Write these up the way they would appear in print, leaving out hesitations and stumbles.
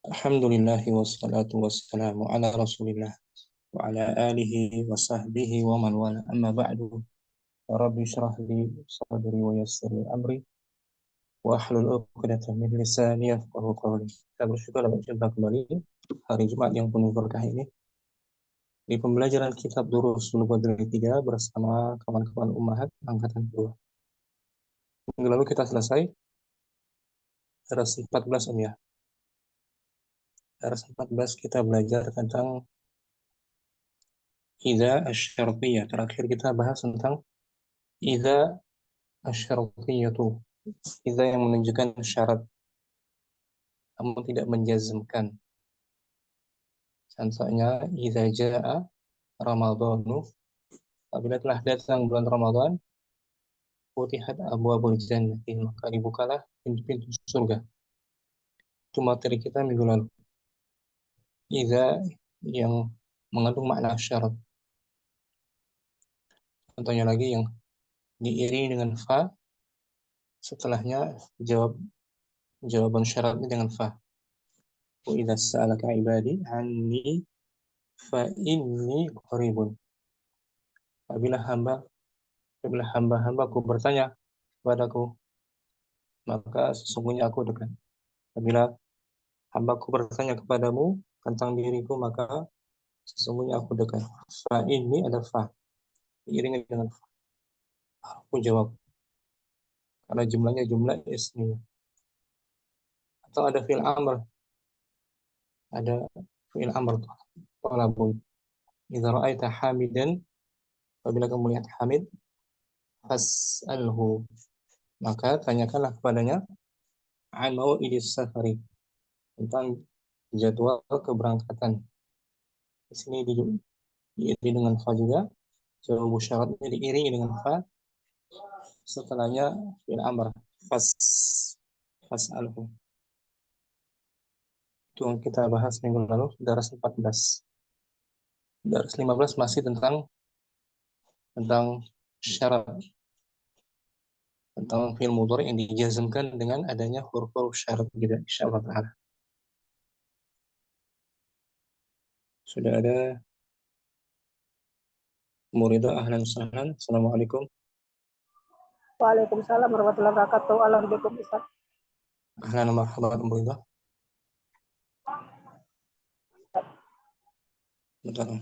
Alhamdulillahi wassalatu wassalamu ala rasulillah wa ala alihi wa sahbihi wa man wala amma ba'du. Rabbi syrah li sadri wa yassir li amri wa ahlul 'uqdatam min lisani yafqahu qawli. Kita bersyukur dapat jumpa kembali hari Jumat yang penuh berkah ini di pembelajaran kitab Durusul Badri 3 bersama kawan-kawan Ummahat angkatan 2. Minggu lalu kita selesai teras 14 ya. Teras 14 kita belajar tentang idza asy-syartiyah. Terakhir kita bahas tentang idza asy-syartiyatu. Idza yang menunjukkan syarat namun tidak menjazmkan. Contohnya idza jaa Ramadhanu, apabila telah datang bulan Ramadan, futihat abwaabul jannati, maka dibukalah pintu-pintu surga. Itu materi kita minggu lalu. Idza yang mengandung makna syarat. Contohnya lagi yang diiringi dengan fa, setelahnya jawaban syaratnya dengan fa. Wa idza sa'alaka ibadi anni fa inni qaribun. Apabila hamba-hambaku bertanya kepadaku, maka sesungguhnya aku dekat. Apabila hambaku bertanya kepadamu tentang diriku, maka sesungguhnya aku dekat. Fa ini ada fa, diiringi dengan fa. Aku jawab, karena jumlahnya jumlah ismi. Atau ada fi'il amr, ada fi'il amr, talabun. Idza ra'aita hamidan, apabila kamu melihat Hamid, fas'alhu, maka tanyakanlah kepadanya an mau'idis safari, tentang jadwal keberangkatan. Di sini diiringi dengan fa juga, jawab syaratnya diiringi dengan fa, setelahnya fi'il amr, fas'alhu. Itu yang kita bahas minggu lalu, daras 14. Daras 15 masih tentang syarat, tentang fi'il mudhari yang dijazmkan dengan adanya huruf-huruf syarat juga, insyaallah taala. Sudah ada Muridah, ahlan sahlan. Assalamualaikum. Waalaikumsalam warahmatullahi wabarakatuh. Alhamdulillah Ustaz. Ahlan marhaban Muridah. Bentar.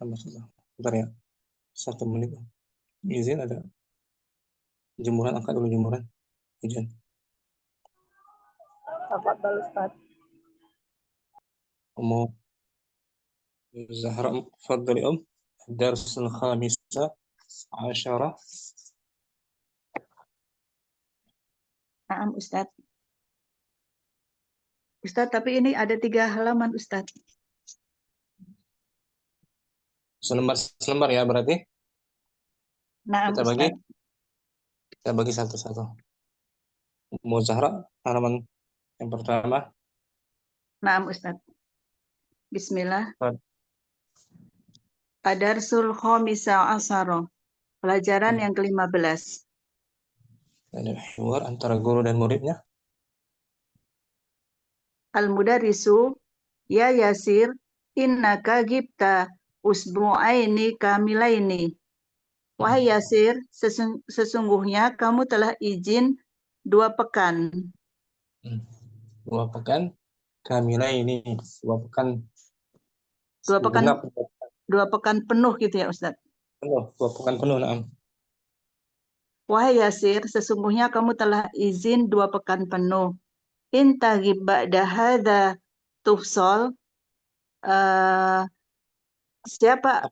Bentar ya. 1 menit. Izin ada jemuran, angkat dulu jemuran. Hujan. Tafadhal Ustaz. Ummu Zahra, tafadhali Dars al-khamisa 'asyara. Naam Ustaz. Ustaz, tapi ini ada 3 halaman Ustaz. Selembar ya berarti. Naam Ustaz. Kita bagi satu-satu. Ummu Zahra, halaman yang pertama. Naam Ustaz. Bismillah. Ad-Darsul Khamisa Asyara. Pelajaran yang ke-15. Ada hiwar antara guru dan muridnya. Al-Mudarrisu, ya Yasir, innaka gibta usbu'aini kamilaini. Wahai Yasir, sesungguhnya kamu telah izin 2 pekan. 2 pekan kamilaini, 2 pekan 2 pekan genap. 2 pekan penuh gitu ya Ustaz. Penuh, 2 pekan penuh, naam. Wahai Yasir, sesungguhnya kamu telah izin 2 pekan penuh. Intagib ba'da hadza tufsal. Siapa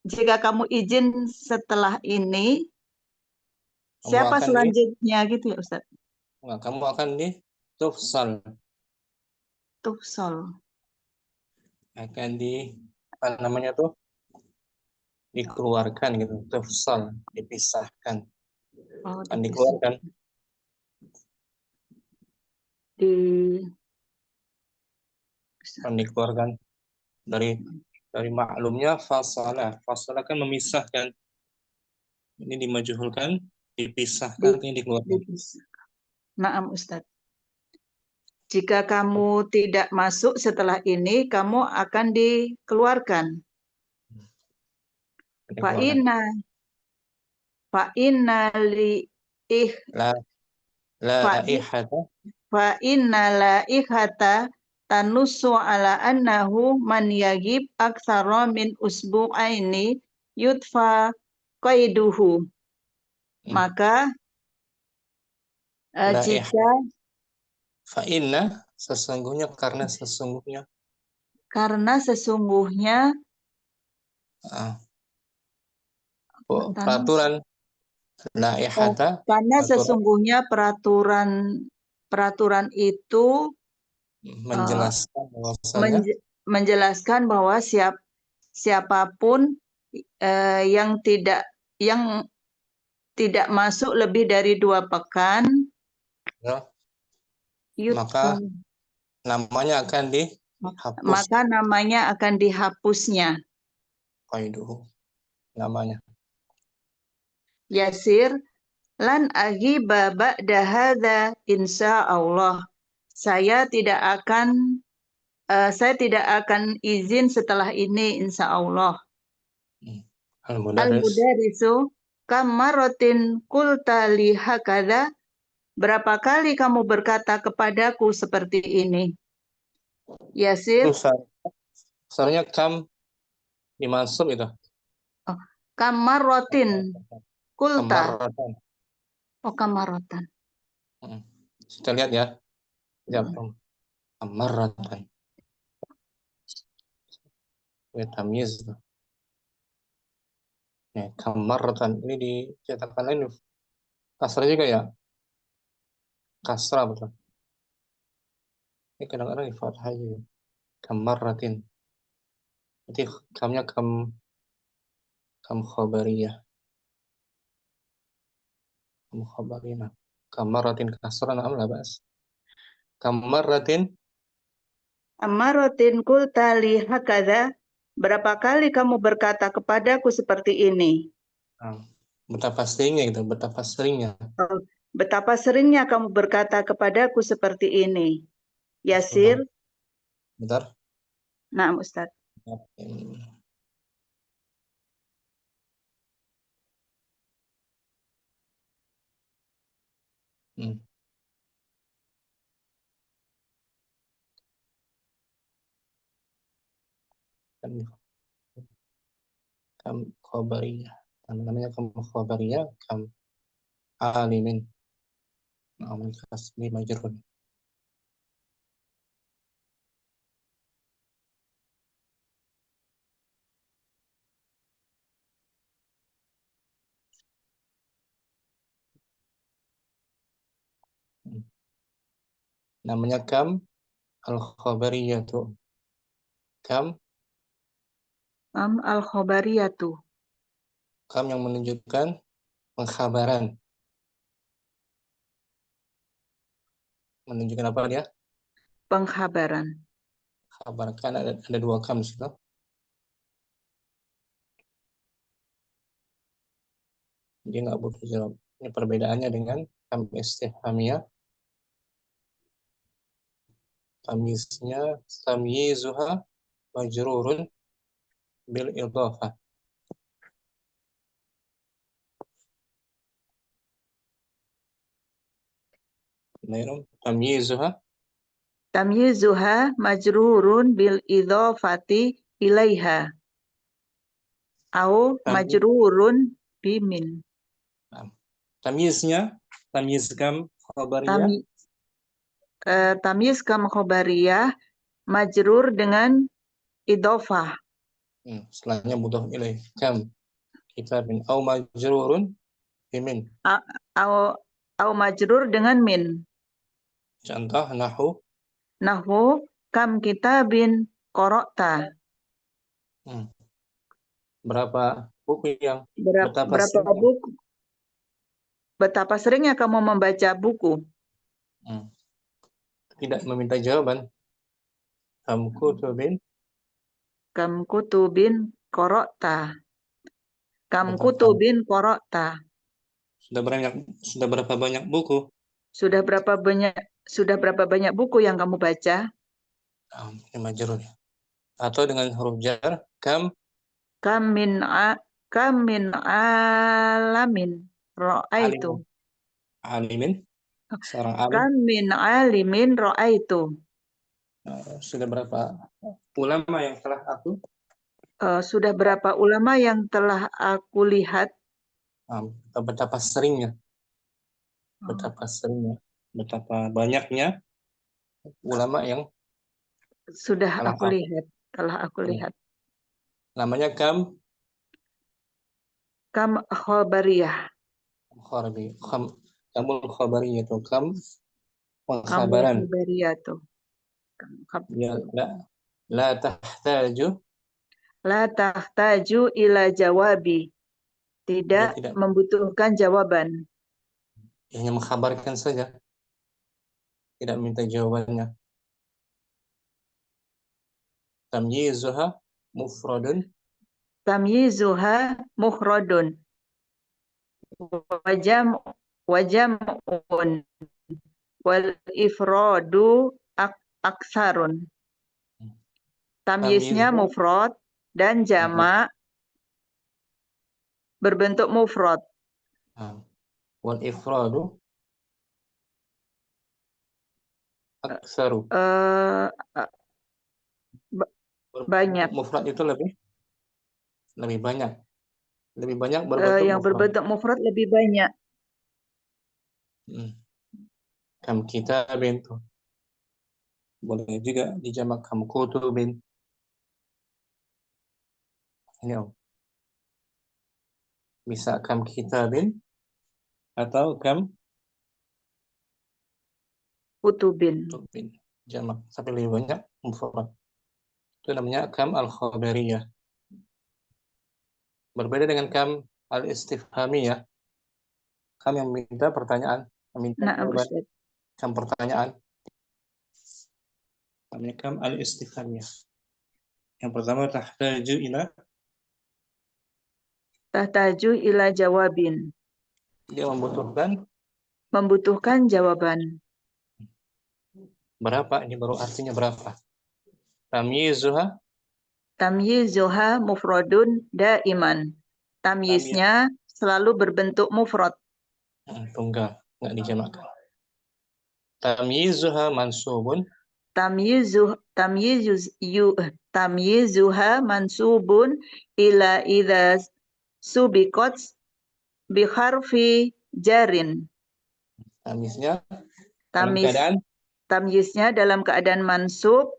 Jika kamu izin setelah ini, siapa selanjutnya gitu ya Ustaz? Kamu akan tufsal. Tufsal. Akan apa namanya tuh? Dikeluarkan gitu, tufsal, dipisahkan. Oh, Akan dikeluarkan. Akan dikeluarkan dari Dari maklumnya fasalah. Fasalah kan memisahkan. Ini dimajhulkan, dipisahkan, Di, ini dikeluarkan. Naam Ustadz. Jika kamu tidak masuk setelah ini, kamu akan dikeluarkan. Dikeluarkan. Fa'inna li ih La fa'i- laihata fa'inna laihata tanussu ala annahu man yagib aktsara min usbu'aini yudfa qaiduhu. Maka laih jika fa inna sesungguhnya karena sesungguhnya ah, peraturan laihata karena peraturan sesungguhnya peraturan itu menjelaskan bahwasanya menjelaskan bahwa siapapun yang tidak masuk lebih dari 2 pekan, ya, maka yudfa, namanya akan dihapus maka namanya akan dihapusnya. qaiduhu namanya. Yasir lan aghiba ba'da hadza insyaallah. Saya tidak akan izin setelah ini insyaallah. Al-mudarris Al-mudarisu kamaratin qulta li hakadha. Berapa kali kamu berkata kepadaku seperti ini? Yasir, itu seharusnya kam dimansub itu kamaratin qulta. kamaratan. Oh, kamaratan. Kita lihat ya. Ya, kamaratan. Ya, tamyiz. Ya, kamaratan ini dicetakan lain kasrah juga ya. Kasrah betul. Ini kadang-kadang di fathah juga. Kamaratin. Berarti kamnya kam khabariyah. Kam khabariyah. Kamaratin kasrah na'am la bas. Kamaratin Amaratin qulta li hakadha. Berapa kali kamu berkata kepadaku seperti ini? betapa seringnya gitu, betapa seringnya. Betapa seringnya kamu berkata kepadaku seperti ini. Yasir. Bentar. Nah, Ustaz. Kam khabariyah. Namanya kam khabariyah, kam alimin. Amin kasmi majrun. Namanya kam al-khabariyatu. Kam Al-khabariyatu. Kam yang menunjukkan pengkhabaran. Menunjukkan apa dia? Pengkhabaran. Kabar kan ada 2 kam di situ. Dia nggak butuh jawab. Ini perbedaannya dengan kam istifhamiyah. Tamyizuha majrurun bil idhafah. Tamyizuha majrurun bil idhafati ilaiha. Au majrurun bimin. Tamyiznya, tamyiz kam khabariyah. Tamyiz kam khabariyah majrur dengan idhofah. Setelahnya mudhaf ilaih. Kam kitabin au majrurun bimin. Au majrur dengan min. Contoh Nahwu kam kitabin qara'ta. Berapa buku yang Berapa buku? Betapa seringnya kamu membaca buku? Tidak meminta jawaban. Kam kutubin Kam kutubin korokta. Kam Berapa? kutubin korokta. Sudah berapa banyak buku? Sudah berapa banyak buku yang kamu baca? Ini majrur. Atau dengan huruf jar, kam Kam min alamin alimin. ra'aitu. Alimin, seorang alim. Kam min alimin ra'aitu. Sudah berapa ulama yang telah aku Sudah berapa ulama yang telah aku lihat? betapa seringnya, betapa banyaknya ulama yang Sudah telah aku lihat, lihat. namanya kam Kam khabariyah. kamul khabariyah itu kam Kamu pengkhabaran. khabariyah tuh. Ya, la tahtaju, La tahtaju ila jawabi. dia Tidak tidak, membutuhkan jawaban. hanya mengkhabarkan saja, tidak minta jawabannya. Tamyizuha mufradun, Tamyizuha mukhradun. Wajam'un. Wal ifradu aksarun. Tamyiznya tamyizu mufrad dan jamak berbentuk mufrad. wal ifradu aksaru. Eh, banyak. Mufrad itu lebih banyak. Lebih banyak berbentuk Yang mufrad. berbentuk mufrad lebih banyak. Kam kitabin tuh. Boleh juga dijamak kam kutubin. Ini Om. Bisa kam kitabin atau kam Kutubin. kutubin. Jamak. Tapi lebih banyak mufrad. Itu namanya kam al-khabariyah. Berbeda dengan kam al-istifhamiyah. Kam yang meminta pertanyaan, meminta Na'am jawaban. Ustaz. Kam pertanyaan. Namanya kam al-istifhamiyah. Yang pertama tahtaju ila, Tahtaju ila jawabin. dia membutuhkan Membutuhkan jawaban. berapa, ini baru artinya berapa. Tamyizuha, Tamyizuha mufradun daiman. Tamyiznya selalu berbentuk mufrad. tunggal, nggak dijamakkan. Tamyizuha mansubun, Tamyizuha mansubun ila idza subiqat bi harfi jarin. tamyiznya dalam keadaan Tamyiznya dalam keadaan mansub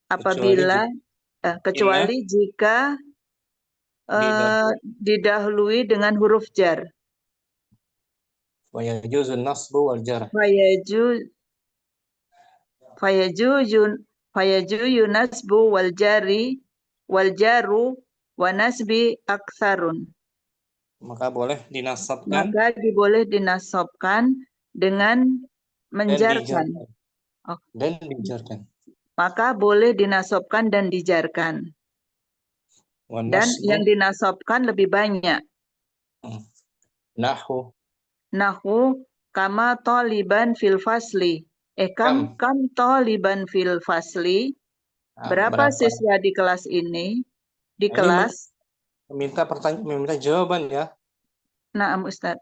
apabila kecuali jika didahului dengan huruf jar. wa yajuzun nasbu wal jar. Fayajuzu nasbu wal jaru wa nasbi aktsarun. Maka boleh dinasabkan Maka boleh dinasabkan dengan menjarkan. Dan dijarkan. Maka boleh dinasabkan dan dijarkan. Dan yang dinasabkan lebih banyak. Nahu kama taliban fil fasli. Kam taliban fil fasli. Berapa siswa di kelas ini? Di kelas? Meminta jawaban ya. Naam Ustaz.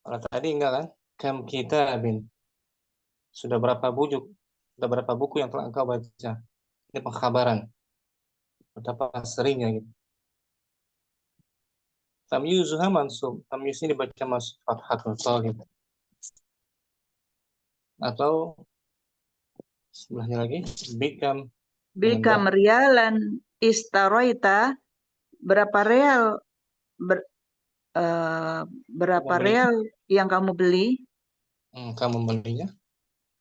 Kalau tadi enggak kan? Kam kitabin. Sudah berapa buku yang telah engkau baca? Ini pengkhabaran. Betapa seringnya gitu. Tamyizuha mansub. Tamyiz ini dibaca mas fathatul talib. Atau sebelahnya lagi Bikam rialan istaroita. Berapa real yang kamu beli? Kamu membelinya.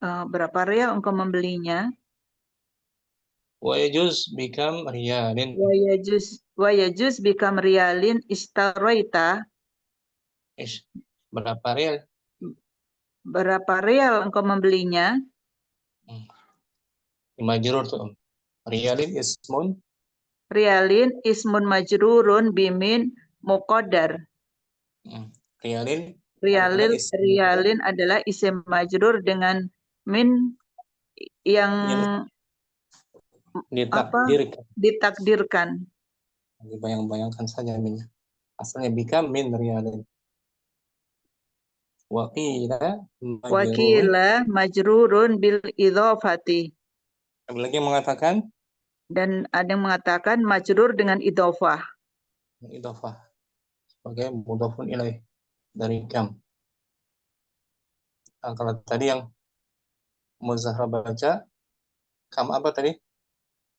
Berapa real engkau membelinya? Wa yajuz bikam riyalin. Wa yajuz bikam rialin istaroita. Berapa real? Berapa real engkau membelinya? Majrur tuh. Riyalin ismun Rialin ismun majrurun bimin muqaddar. Rialin adalah isim Rialin adalah isim majrur dengan min yang ditakdirkan. ditakdirkan. Bayang-bayangkan saja minnya. Asalnya bika min rialin. Wakila majrurun. Wakila majrurun bil idhofati. Ada lagi yang mengatakan Dan ada yang mengatakan majrur dengan idhofah. idhofah sebagai mudhafun ilaih dari kam. Nah, kalau tadi yang Muzahra baca kam apa tadi?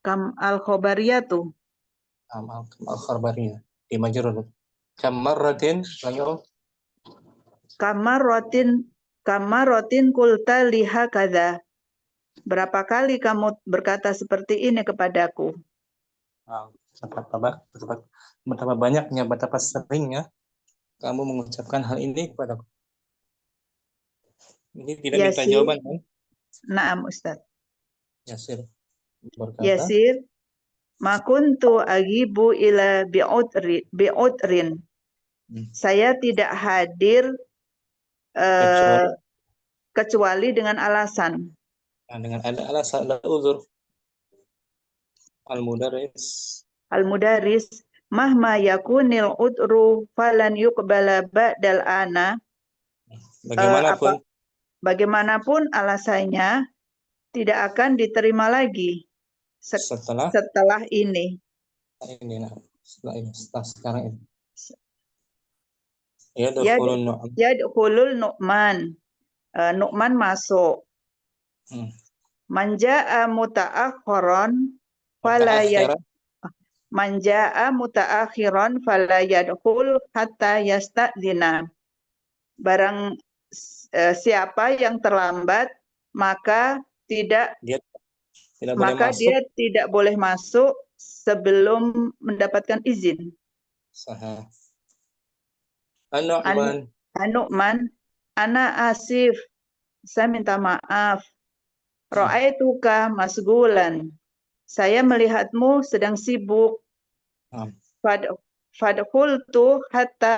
Kam al-khobariyatu. Kam al-khabariyah di majrur. Kam marratin lalu Kamarotin kulta liha kada. Berapa kali kamu berkata seperti ini kepadaku? betapa banyaknya, betapa seringnya kamu mengucapkan hal ini kepadaku. Ini tidak minta Yasir. jawaban kan? Naam Ustaz. Yasir berkata, Yasir, ma kuntu agibu ila bi'udrin. Saya tidak hadir kecuali dengan alasan. Nah, dengan ada alasan, ada uzur. Al-mudaris, mahma yakunil udru falan yuqbala ba'dal ana. Bagaimanapun alasannya, tidak akan diterima lagi setelah ini. Setelah sekarang ini. Yadkhulul Nu'man. Nu'man masuk. Manja'a muta'akhiran fala yadkhul hatta yasta'dzina. Barang siapa yang terlambat maka dia tidak boleh masuk sebelum mendapatkan izin. An-Nu'man, ana asif, saya minta maaf. Ra'aituka masgulan, saya melihatmu sedang sibuk. Fadkhultu hatta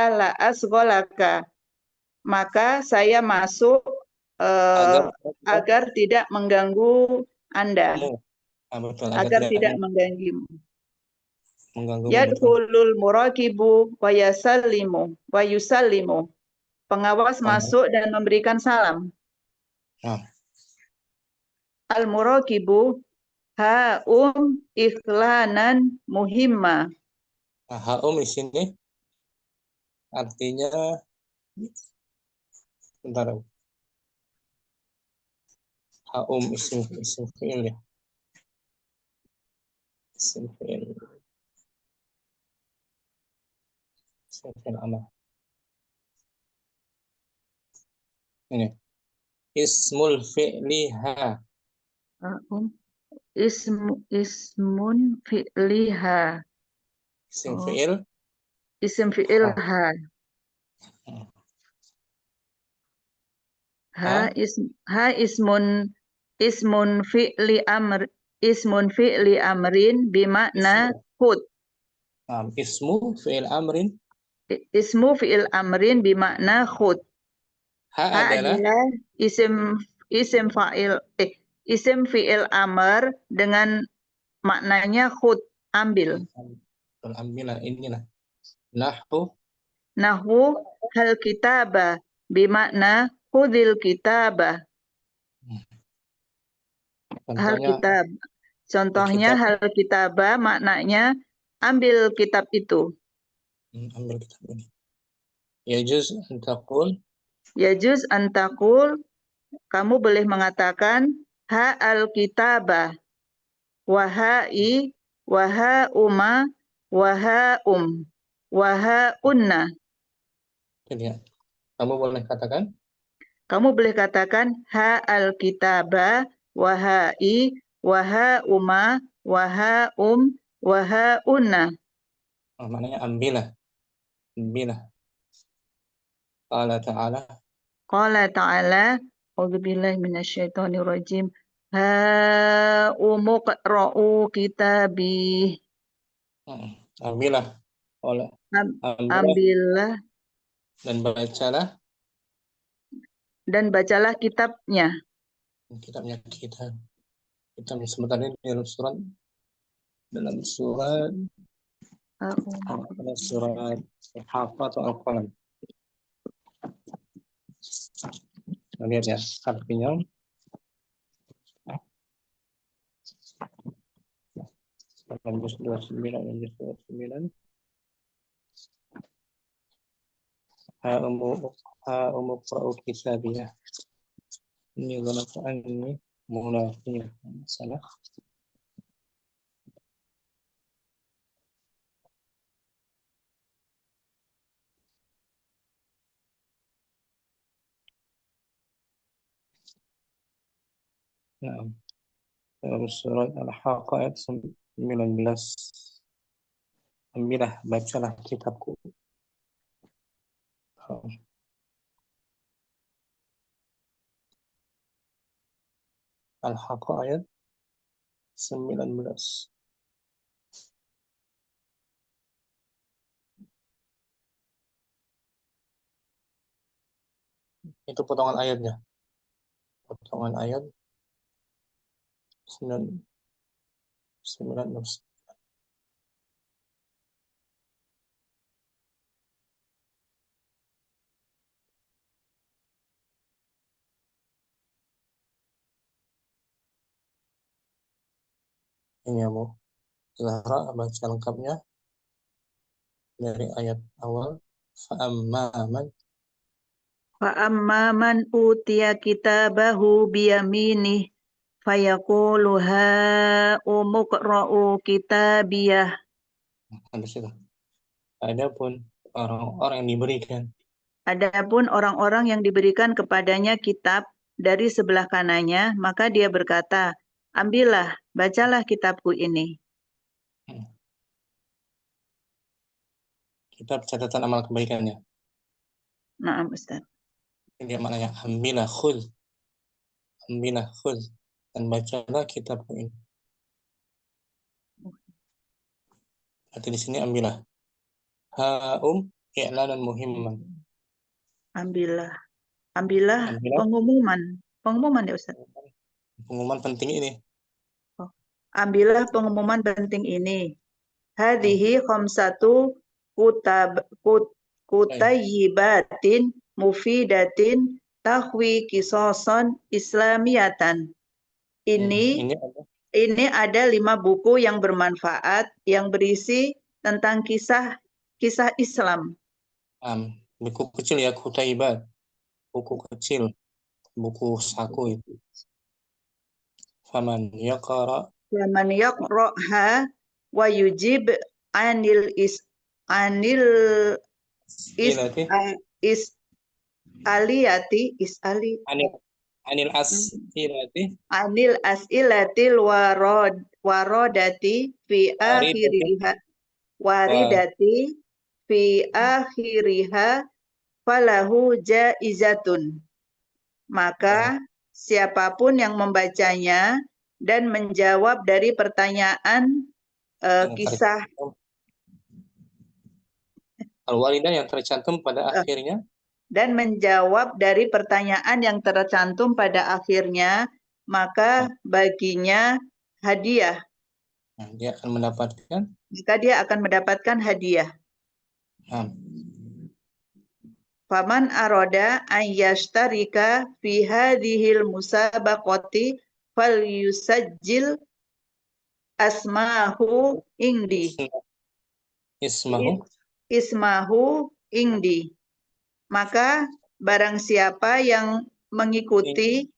la asgholaka, maka saya masuk agar tidak mengganggu Anda. Agar tidak mengganggu. Yadkhulul muraqibu wa yusallimu. Pengawas masuk dan memberikan salam. Al-muraqibu ha'um ikhlanan muhimma. Ha'um di sini artinya ha'um isim fi'il ya. Isim fi'il amal. Ini ismul fi'liha. Ismun fi'liha. Isim fi'il ha. Ismun fi'li amrin bimakna khud. Ismu fi'il amrin bimakna khud. Ha adalah isim fi'il amr dengan maknanya khud, ambil. Ambil inilah. Nahwu hal kitabah bimakna khudil kitabah. Hal kitab. Contohnya hal kitabah maknanya ambil kitab itu. Ambil kitab ini. Yajuz antakul, kamu boleh mengatakan ha al kitabah, wahai, waha uma, waha waha unna. Kamu boleh katakan? Kamu boleh katakan ha al kitabah, wahai, waha uma, waha waha unna. Maknanya ambillah. Qala ta'ala. A'udzubillahi minasyaitonirrajim. Ha umuqra'u kitabi. Ambillah oleh ambillah Ambillah dan bacalah dan bacalah kitabnya. kitabnya kita sebentar ini dalam surat Al-Haqqah atau Al-Qalam. Lihat ya artinya. Juz 29 dan juz 29. Ha umqra'u kitabiyah. Ini gunakan ini munafiq salah. Nah, dalam surat Al-Haqqah ayat 19. Ambillah, bacalah kitabku. Al-Haqqah ayat 19. Itu potongan ayatnya. Potongan ayat 19. Ini ya Bu. Zahra baca lengkapnya dari ayat awal. Fa'amma man utiya kitabahu biyaminih fayaqulu ha umuqra'u kitabiyah. Habis itu. Adapun orang-orang yang diberikan Adapun orang-orang yang diberikan kepadanya kitab dari sebelah kanannya, maka dia berkata, ambillah, bacalah kitabku ini. kitab catatan amal kebaikannya. Naam Ustaz. Dia maknanya ambillah khudz dan bacalah kitabku ini. Berarti di sini ambillah. I'lanan muhimman. Ambillah Ambillah pengumuman ya Ustaz. pengumuman penting ini. Ambillah pengumuman penting ini. Hadhihi khamsatu kutayyibatin mufidatin tahwi kisoson islamiyatan. Ini ada 5 buku yang bermanfaat yang berisi tentang kisah Islam. Buku kecil ya, kutaibat. Buku kecil, buku saku itu. Faman yaqra'ha wa yujib anil anil as'ilatil waradati fi akhiriha falahu jaizatun. Maka siapapun yang membacanya dan menjawab dari pertanyaan kisah Al-Walidah yang tercantum pada akhirnya, dan menjawab dari pertanyaan yang tercantum pada akhirnya, maka baginya hadiah. Dia akan mendapatkan hadiah. Faman aroda an yashtarika fi hadhil musabaqati falyusajjil asmahu indi. Ismahu indi. Maka barang siapa yang mengikuti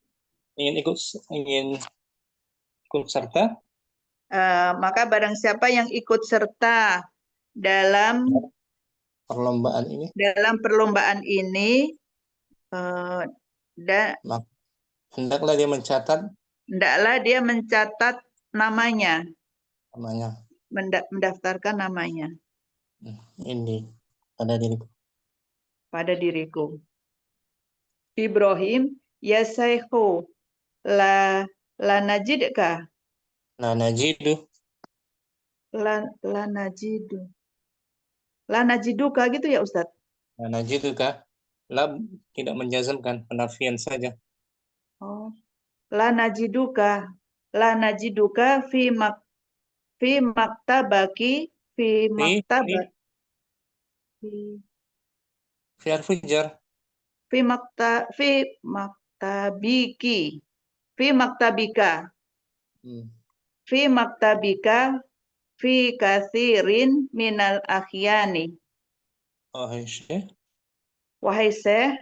ingin ikut serta, maka barang siapa yang ikut serta dalam perlombaan ini hendaklah dia mencatat namanya. Mendaftarkan namanya. Ini pada diriku. Ibrahim Ya Syekhu, la najidka, La najidu. la najidu. La najiduka gitu ya Ustadz? La najidu kah? La tidak menjazmkan, penafian saja. Oh. La najiduka, la najiduka fi maktabaki, fi Fi maktabat, fi fi harfi jar. fi maktabiki, fi maktabika, Hmm. fi maktabika, fi kathirin minal akhyani. Oh, Syekh. Wahai Syekh,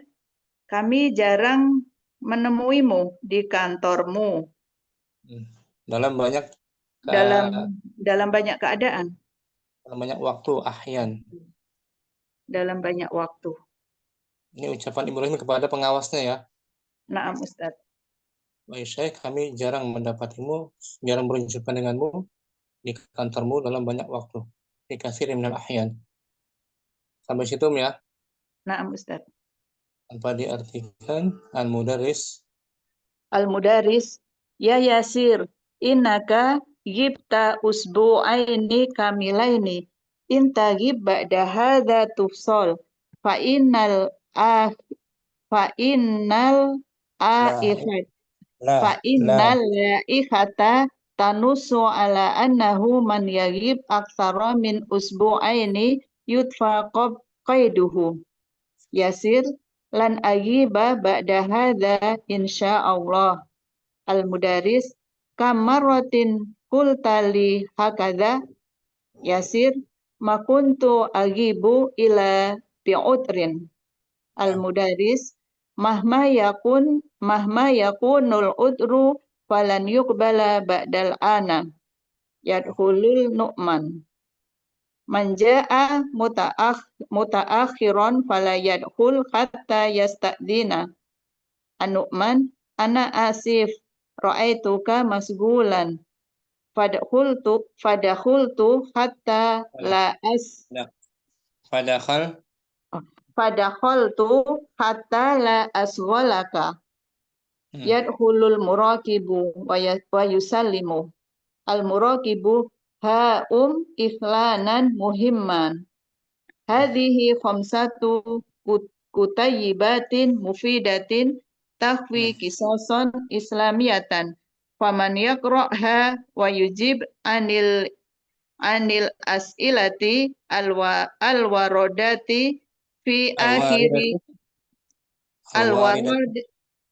kami jarang menemuimu di kantormu Hmm. Dalam banyak dalam ka- dalam banyak keadaan, dalam banyak waktu ahyan. dalam banyak waktu. Ini ucapan Ibrahim kepada pengawasnya ya. Naam Ustadz. Wahai Syekh, kami jarang mendapatimu, jarang berjumpa denganmu di kantormu dalam banyak waktu. Fi katsirin minal ahyan. Sampai situ ya, Naam Ustadz. tanpa diartikan al-mudarris. Al-Mudaris, ya Yasir, innaka gibta usbu'aini kamilaini. Intagib ba'da hadha tufsol. Fa innal ah fa innal La aihat fa la la innal laihata tanusu ala annahu man yagib aksara min usbu'aini yudfa qaiduhu. Yasir lan agiba ba'da hadza insyaallah. Al-Mudaris kamaratin qultali hakadha. Yasir makuntu agibu ila bi'udrin. Al-Mudaris mahma yakunul udru falan yuqbala ba'dal ana. Yadkhulul nu'man. Manja'a muta'akhiran fala yadkhul hatta yasta'dina. An-Nu'man, ana asif, ra'aituka masgulan. Fadakhultu hatta la as la. Padahal Fadakhaltu hatta la asghalaka. hmm. Yadkhulul muraqibu wa yusallimu. Al-muraqibu ha'um ikhlanan muhimman. Hadhihi khamsatu kutayyibatin mufidatin tahwi Hmm. kisasan islamiyatan. Faman yaqra'ha wa yujib anil as'ilati alwarodati fi akhiri Al-waridatu al-waridat alwarod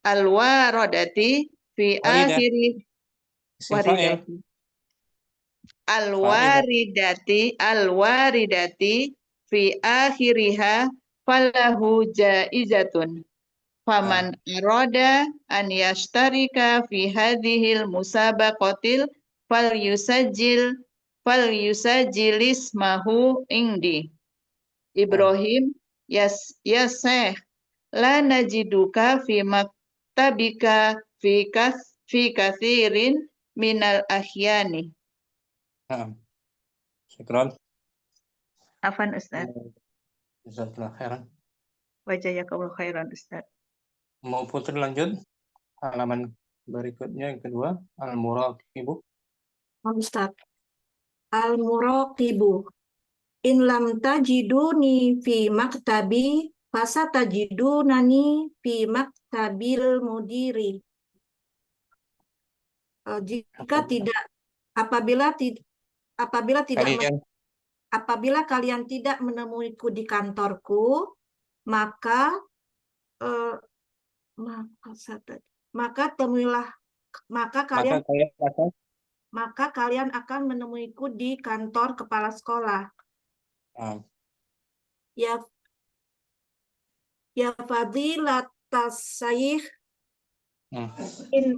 alwarodati fi waridah akhiri isim fa'il waridati fa'ilah alwaridati fi akhiriha falahu jaizatun. Faman arada an yashtarika fi hadhil musabaqatil falyusajjil ismahu indi. Ibrahim, ya Syekh, la najiduka fi maktabika fi kathirin minal ahyani. Naam. Syukran. Afan Ustaz. Jazakallah khairan. Wajazakallahu khairan Ustaz. Mau Putri lanjut halaman berikutnya yang kedua, al-muraqibu. Ustaz. Al-muraqibu. In lam tajiduni fi maktabi fasatajidunani fi maktabil mudiri. Jika tidak apabila Kalian kalian tidak menemuiku di kantorku, maka temuilah maka kalian akan menemuiku di kantor kepala sekolah. Ya fadilatas syekh, in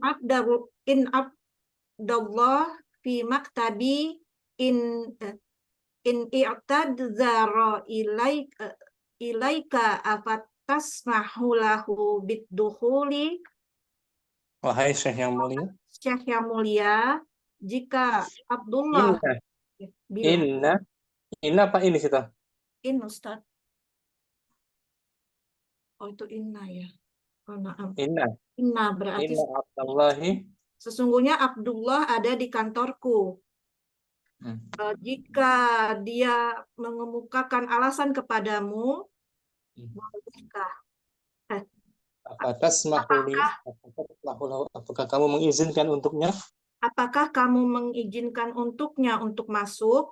abdallah fi maktabi in i'tadzara ilaika afatasmahu lahu biddukhuli. Wahai Syekh yang mulia, Syekh yang mulia, jika Abdullah bilang inna apa ini situ? in Ustaz. Oh itu inna ya. Oh, maaf. Inna Inna berarti Inna Abdallahi. sesungguhnya Abdullah ada di kantorku. Jika dia mengemukakan alasan kepadamu, bolehkah? Apakah kamu mengizinkan untuknya? Apakah kamu mengizinkan untuknya untuk masuk?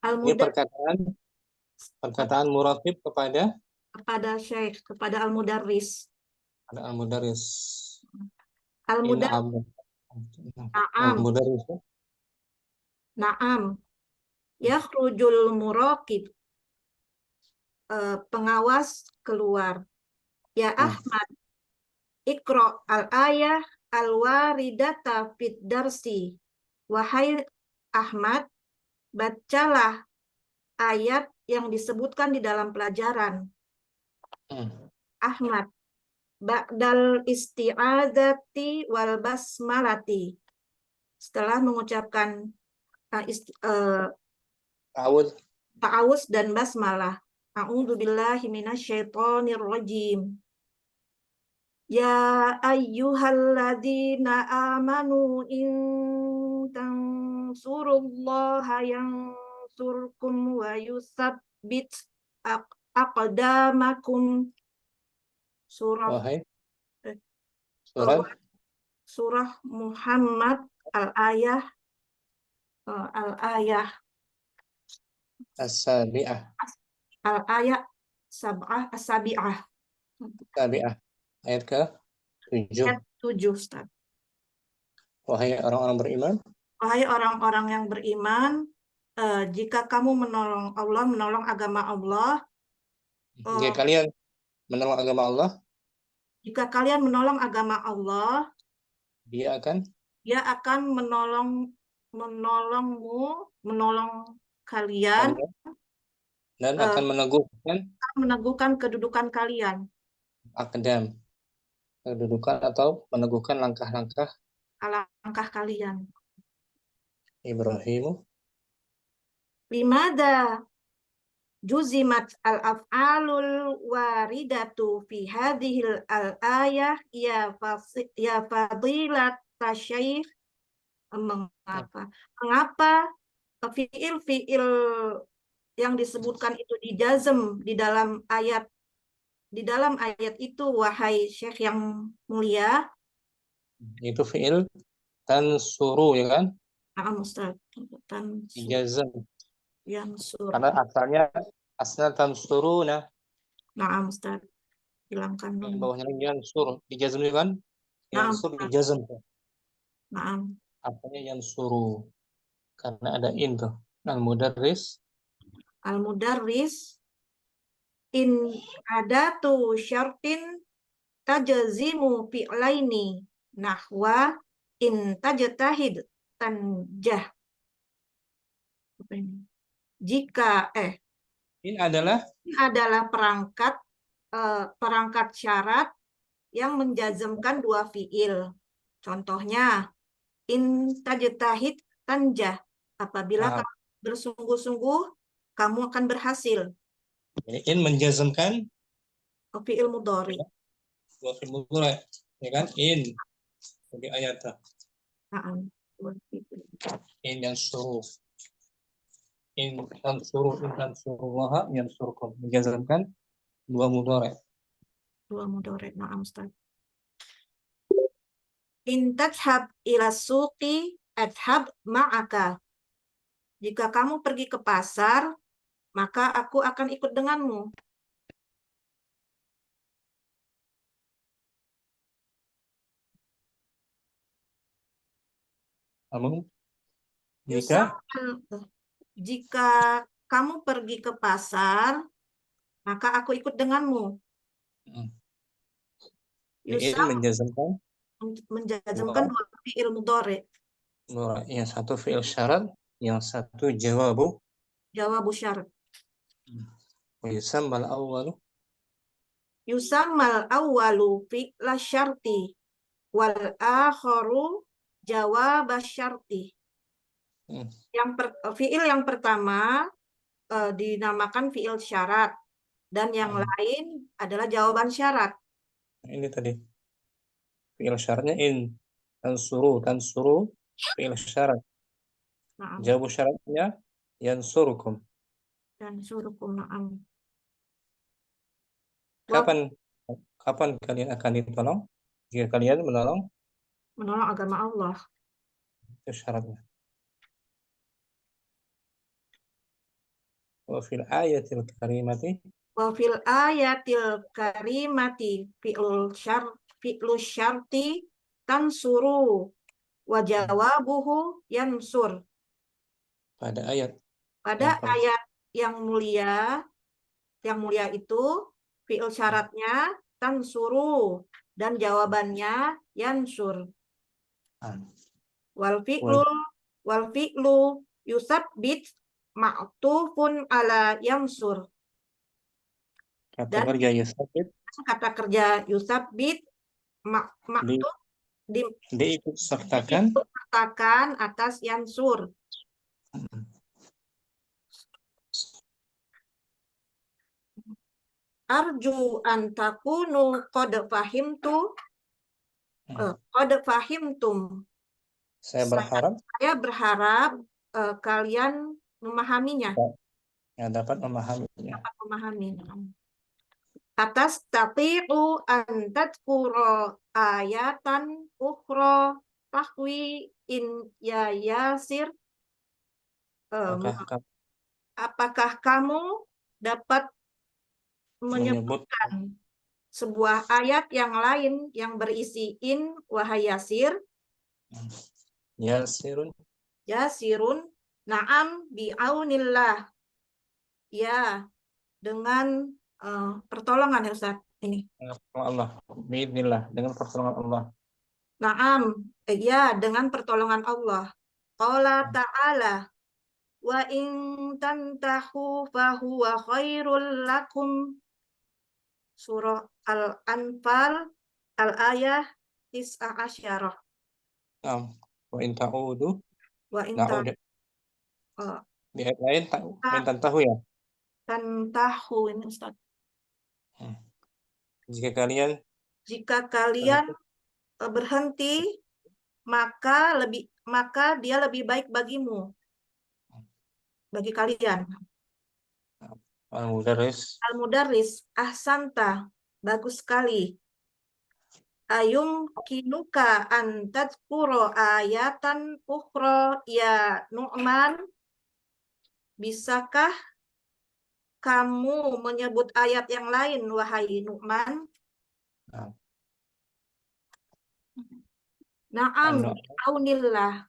Ini perkataan muraqib kepada Syekh, kepada Al-Mudarris. Al-Mudarris. Al-Mudarris. Naam. Yakhrujul muraqib. Pengawas keluar. Ya Ahmad, Iqra al-ayah al-waridata fid darsi. Wahai Ahmad, bacalah ayat yang disebutkan di dalam pelajaran. Ahmad, ba'dal isti'adzati wal basmalati. Setelah mengucapkan ta'awuz dan basmalah. A'udzubillahi minasyaitonirrajim. Ya ayyuhalladzina amanu in tansurullaha yansurkum wa yusabbit aqdamakum. Surah Muhammad al-ayah As-Sabi'ah. Al-ayah As-Sabi'ah. Ayat ke-7. Ayat 7, Ustaz. Wahai orang-orang beriman. Wahai orang-orang yang beriman, jika kamu menolong Allah, menolong agama Allah. Jika kalian menolong agama Allah. Jika kalian menolong agama Allah, Dia akan menolong kalian dan akan meneguhkan kedudukan kalian. Aqdam, kedudukan atau meneguhkan langkah kalian. Ibrahim. Limada juzimat al-af'alul waridatu fi hadhil al-ayah ya fadilat Syekh. Mengapa fiil-fiil yang disebutkan itu dijazm di dalam ayat itu, wahai Syekh yang mulia? Itu fiil tansuru, ya kan? Ustaz. Dijazm. Yansur. Karena asalnya tansuruna. Naam, Ustaz. Hilangkan dulu. Bawahnya yansur, dijazm kan? Yansur dijazm. Naam. Asalnya yansuru. Karena ada in tuh. Al-Mudarris. In adatu syartin tajzimu fi'laini nahwa in tajtahid tanjah. Jika in adalah perangkat syarat yang menjazmkan dua fiil. Contohnya in tajtahid tanjah. Apabila kamu bersungguh-sungguh, kamu akan berhasil. In menjazmkan fiil mudhari. Fiil mudhari, ya kan? In di ayat. In yang suruh. In tansurullaha yansurkum. Menjazmkan dua mudhari. Na'am, Ustaz. In tadhhab ila suqi adhab ma'aka. Jika kamu pergi ke pasar, maka aku akan ikut denganmu. Jika kamu pergi ke pasar, maka aku ikut denganmu. Menjazmkan dua fi'il mudhari. Yang satu fi'il syarat, yang satu jawabu syarat. Yusammal awwalu fi'la syarti wal akharu jawab syarti. Fi'il yang pertama dinamakan fi'il syarat dan yang lain adalah jawaban syarat. Ini tadi fi'il syaratnya in. Tansuru fi'il syarat. Na'am. Jawab syaratnya yansurukum. Dan surukum na'am. Kapan kapan kalian akan ditolong? Jika kalian menolong, Menolong agama Allah. itu syaratnya. Wa fil ayatil karimati Wa fil ayatil karimati fi'lu syarti tansuru wa jawabuhu yansur. pada ayat Pada yang ayat yang mulia itu fi'il syaratnya tansuru dan jawabannya yansur. Wal fi'lu yusabbit ma'tufun ala yansur. kata Dan kerja yasabit kata kerja yusabbit ma'tuf diikut sertakan disertakan atas yansur. Arju an takunu qad fahimtum. saya berharap Saya berharap kalian memahaminya. ya, dapat memahaminya. Dapat memahami. Atas tati'u an tadkuro ayatan ukhra tahwi in ya yasir. Apakah kamu dapat menyebut menyebutkan sebuah ayat yang lain yang berisi in wahai Yasir? yasirun Yasirun na'am bi'aunillah. Ya, dengan pertolongan ya Ustaz. Ini. Allah biidznillah dengan pertolongan Allah. Na'am, ya dengan pertolongan Allah. Qala ta'ala wa in tantahu fahuwa khairul lakum. Surah Al-Anfal al-ayah 19. Wa in ta'udu Wa in na'ud. Di ayat lain tantahu ya. tantahu ini Ustaz. Jika kalian berhenti maka dia lebih baik bagimu, bagi kalian. Al-Mudarris ahsanta, bagus sekali. Ayum kinuka an tadkuro ayatan ukhra ya Nu'man. Bisakah kamu menyebut ayat yang lain wahai Nu'man? Na'am bi'aunillah.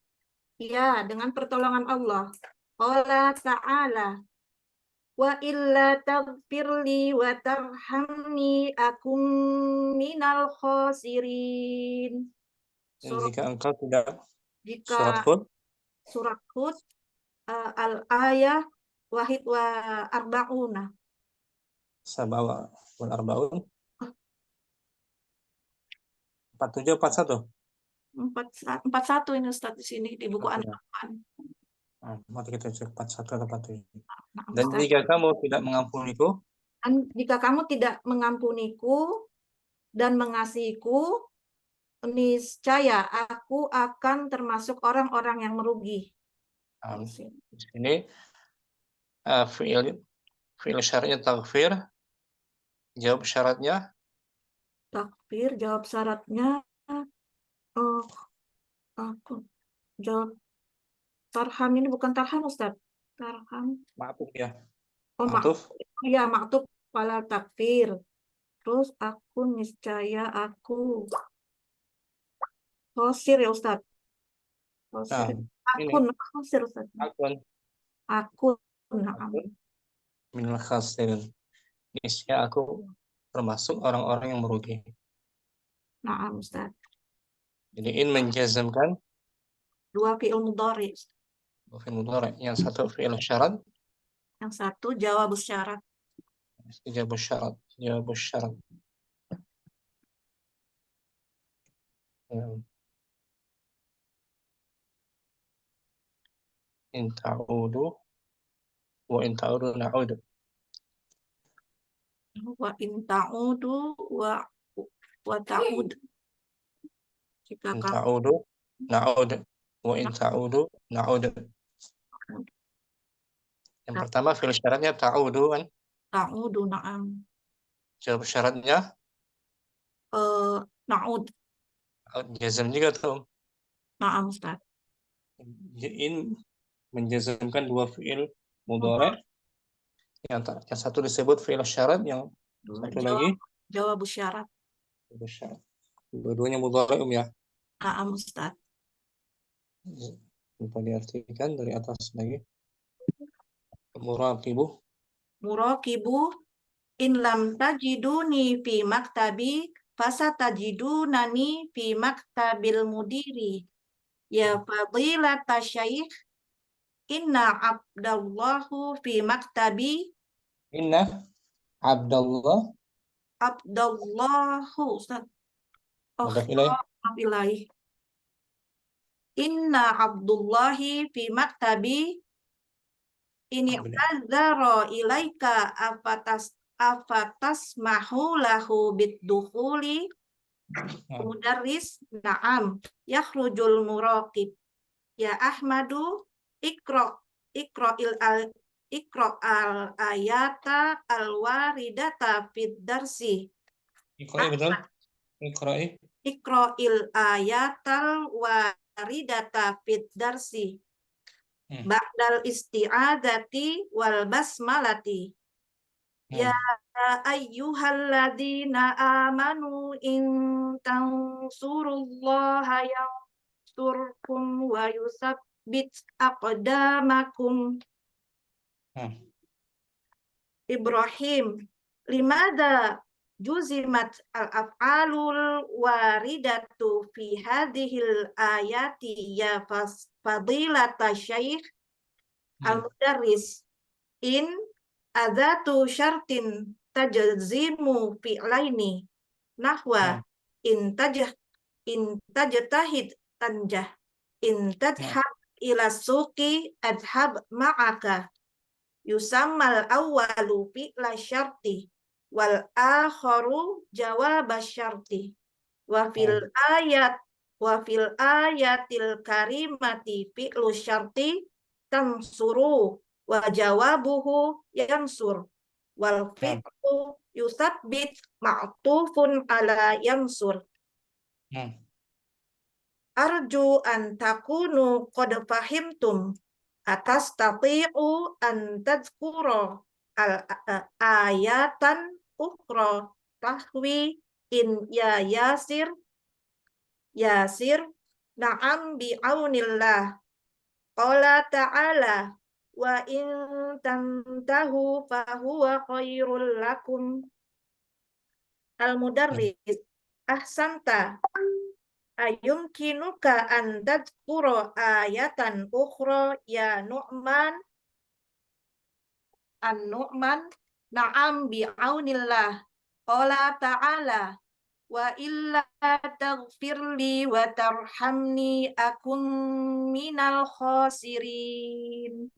Ya, dengan pertolongan Allah. Qala ta'ala wa illa taghfirli wa tarhamni akum minal khosirin. Jika engkau tidak Surat Hud al-ayah wahid wa arba'una. Sabawa wal arbaun 47 41 41 ini Ustaz di sini di buku An-Quran. Mari kita cek 41 atau 47. Dan jika kamu tidak mengampuniku, dan mengasihiku, niscaya aku akan termasuk orang-orang yang merugi. Di sini fi'il syaratnya taghfir, jawab syaratnya aku jawab tarham ini bukan tarham Ustaz. Tarham. Ma'tuf ya. Ma'tuf. Ya, ma'tuf wala takfir. Terus aku niscaya aku khosir ya Ustaz. Khosir Ustaz. Akun minal khasirin. Niscaya aku termasuk orang-orang yang merugi. Na'am Ustaz. Jadi in menjazamkan dua fi'il mudhari. Yang satu fi'il syarat, yang satu jawabus syarat. Jawabus syarat. In ta'udu wa in ta'udu na'udu. Wa in ta'udu wa wa ta'ud. Jika In kamu ta'udu na'ud. Wa in ta'udu na'ud. Yang pertama fi'il syaratnya ta'udu kan. ta'udu, na'am. Jawab syaratnya Na'ud, jazm juga tuh. na'am Ustaz. In menjazmkan dua fi'il mudhari'. Yang satu disebut fi'il syarat, yang satu lagi Jawab syarat. fi'il syarat. Dua-duanya mudhari' ya. Na'am Ustaz. Kita diartikan dari atas lagi. Muraqibu. Muraqibu in lam tajiduni fi maktabi fasatajidunani fi maktabil mudiri. Ya fadilata syaikh, inna abdallahu fi maktabi. Inna Abdallah. Abdallahu, Ustaz. Oh, Mudhaf ilaih. ilaih. Inna abdullahi fi maktabi. Ini azara ilaika afatas mahu lahu biddukhuli. Mudarris, na'am. Yakhrujul muraqib. Ya Ahmadu, ikra al ayata al waridata fid darsi. Iqra'i betul. Iqra'i. Iqra'il ayatal waridata fid darsi. Ba'dal isti'adzati wal basmalati. Ya ayyuhalladzina amanu in tansurullaha yansurkum wa yusabbit aqdamakum. Ibrahim, limada juzimat al-af'alul waridatu fi hadhil ayati ya fadilata syaikh al-mudarris. In adatu syartin tajzimu fi'laini nahwa in tajtahid tanjah, in tadhhab ila suqi adhab ma'aka. Yusammal awwalu fi'la syarti wal akharu jawab syarti. Wa fil ayatil karimati fi'lu syarti tansuru wa jawabuhu yansur wal fi'lu yusabbit ma'tufun ala yansur. Arju an takunu qad fahimtum atastati'u an tadhkura al ayatan ukhra tahwi in ya yasir na'am bi'aunillah. Qala ta'ala wa in tantahu fahuwa khairul lakum. Al-mudarris, ahsanta. Ayumkinuka an tadhkura ayatan ukhra ya Nu'man. An-Nu'man, na'am bi'aunillah. Qala ta'ala wa illa taghfirli wa tarhamni akun minal khasirin.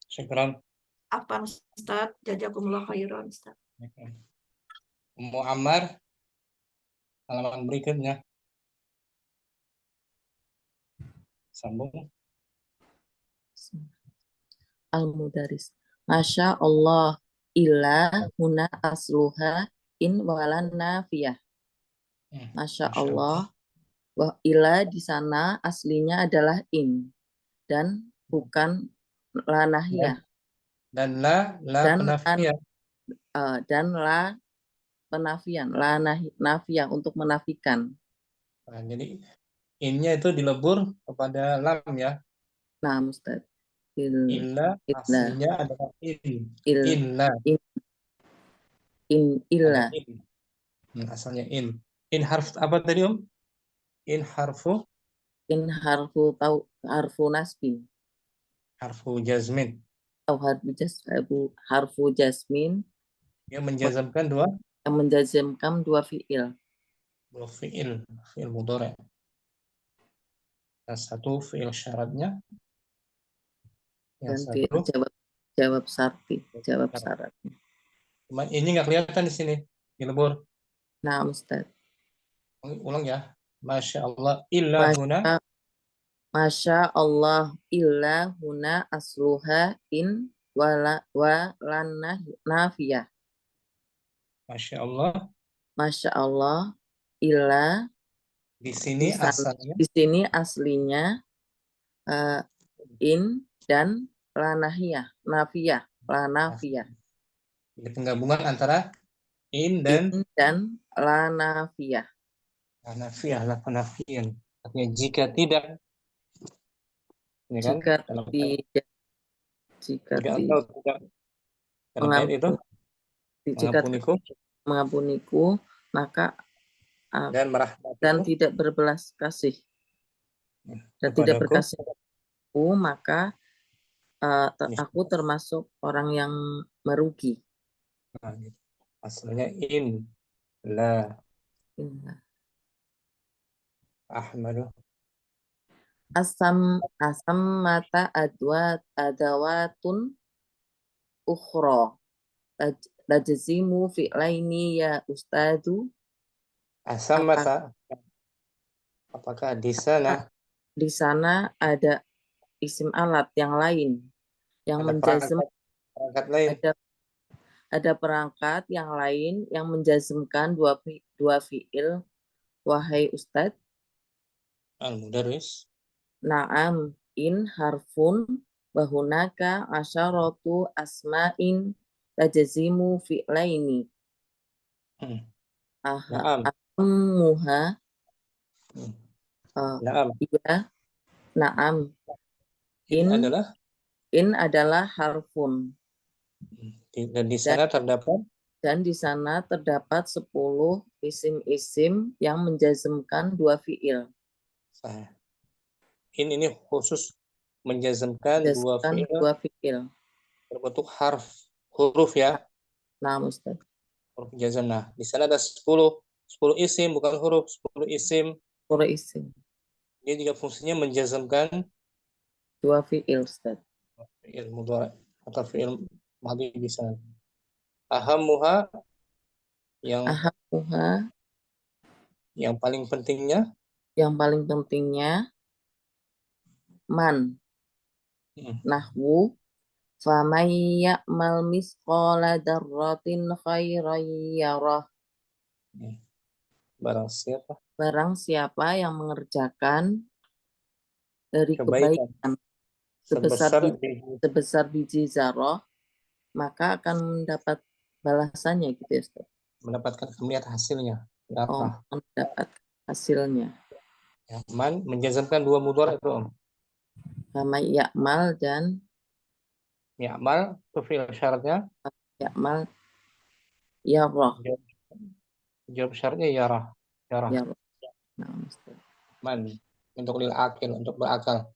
Syukran. Apa Ustaz? Jazakumullah khairan Ustaz. Ummu Ammar, halaman berikutnya. Sambung. Al-mudarris. Masya Allah, illa huna asluha in walan nafiyah. Masya Allah, wa illa di sana aslinya adalah in dan bukan la nahiyah. Dan la penafiyah. Dan la penafian, la nafiyah untuk menafikan. Nah, jadi innya itu dilebur kepada lam ya. Nah, Ustaz. Illa aslinya adalah in. Inna. Illa. Asalnya in. In harf apa tadi Om? In harfu harfu nasbin. Harfu jazmin. Harfu jasmin. Yang menjazamkan dua. Yang menjazamkan dua fi'il. Dua fi'il mudhari'. Yang satu fi'il syaratnya. Yang satu jawab syarat. Cuman ini nggak kelihatan di sini, dilebur. Nah, Ustaz. Ulang ya. Masya Allah illa huna. Masya Allah illa huna asluha in wa lan nafiyah. Masya Allah. Masya Allah illa Di sini asalnya. di sini aslinya in dan lanahiyah, nafiyah, lanafiyah. Jadi penggabungan antara in dan In dan lanafiyah. nafiyah lah penafian. Artinya jika tidak, ini kan? Jika Dalam tidak jika engkau tidak dalam ayat itu jika mengampuniku mengampuniku maka dan dan merahmatiku tidak berbelas kasih dan tidak kepadaku. berkasih maka aku termasuk orang yang merugi. Nah, gitu. Asalnya in la ahmadu. Asam mata adawatun ukhra tajzimu fi'laini ya ustadu. Asam mata. Apakah di sana Di sana ada isim alat yang lain yang ada menjazm, perangkat lain? ada perangkat yang lain yang menjazmkan dua fi'il, wahai Ustadz. Al-mudarris. Na'am in harfun wa hunaka asyaratu asma'in tajzimu fi'laini. Na'am. Ahammuha Na'am. iya. Na'am. In adalah harfun. Dan di sana terdapat Dan di sana terdapat 10 isim-isim yang menjazmkan dua fi'il. Ini khusus menjazmkan dua fi'il berbentuk huruf ya. Nah, Ustaz. Huruf jazm. Nah, di sana ada 10 isim, bukan huruf, 10 isim. 10 isim. Dia juga fungsinya menjazmkan dua fi'il, Ustaz. Fi'il mudhari atau fi'il madhi bisa. Ahammuha yang paling pentingnya man. Nahwu faman ya'mal misqala dzarratin khairan yarah. Barang siapa yang mengerjakan dari kebaikan sebesar biji zarah, maka akan mendapat balasannya gitu ya, Ustaz. Mendapatkan melihat hasilnya. Mendapat hasilnya. Ya, man menjazmkan dua mudhari itu, Om. Sama ya'mal dan ya'mal itu fi'il syaratnya. Ya'mal yarah. Jawab syaratnya yarah. Yarah. Man untuk lil akil, untuk berakal.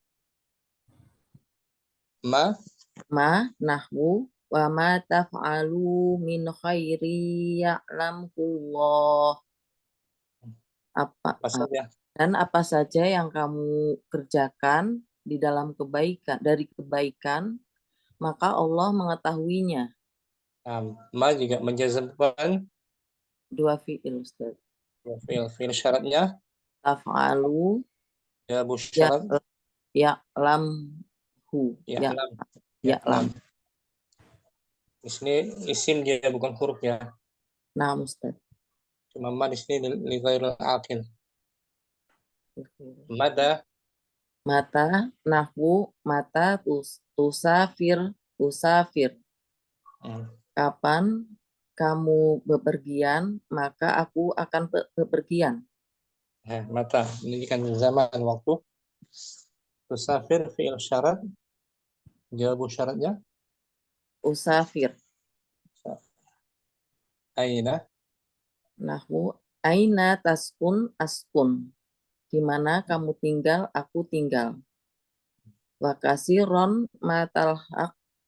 Ma nahwu wa ma taf'alu min khairi ya'lamullah. Dan apa saja yang kamu kerjakan di dalam kebaikan, maka Allah mengetahuinya. Ma juga menjazmkan dua fi'il, Ustaz. Fi'il syaratnya taf'alu jawabu syarat ya'lamhu. Ya'lam. Di sini isim dia bukan huruf ya. Nah, Ustaz. Cuma ma di sini li ghairil aqil. Mata nahwu mata tusafir. Kapan kamu bepergian, maka aku akan bepergian. Mata ini kan zaman waktu. Tusafir fi'il syarat. Jawabu syaratnya usafir. Aina. Nahwu aina taskun askun. Di mana kamu tinggal, aku tinggal. Wa kasiron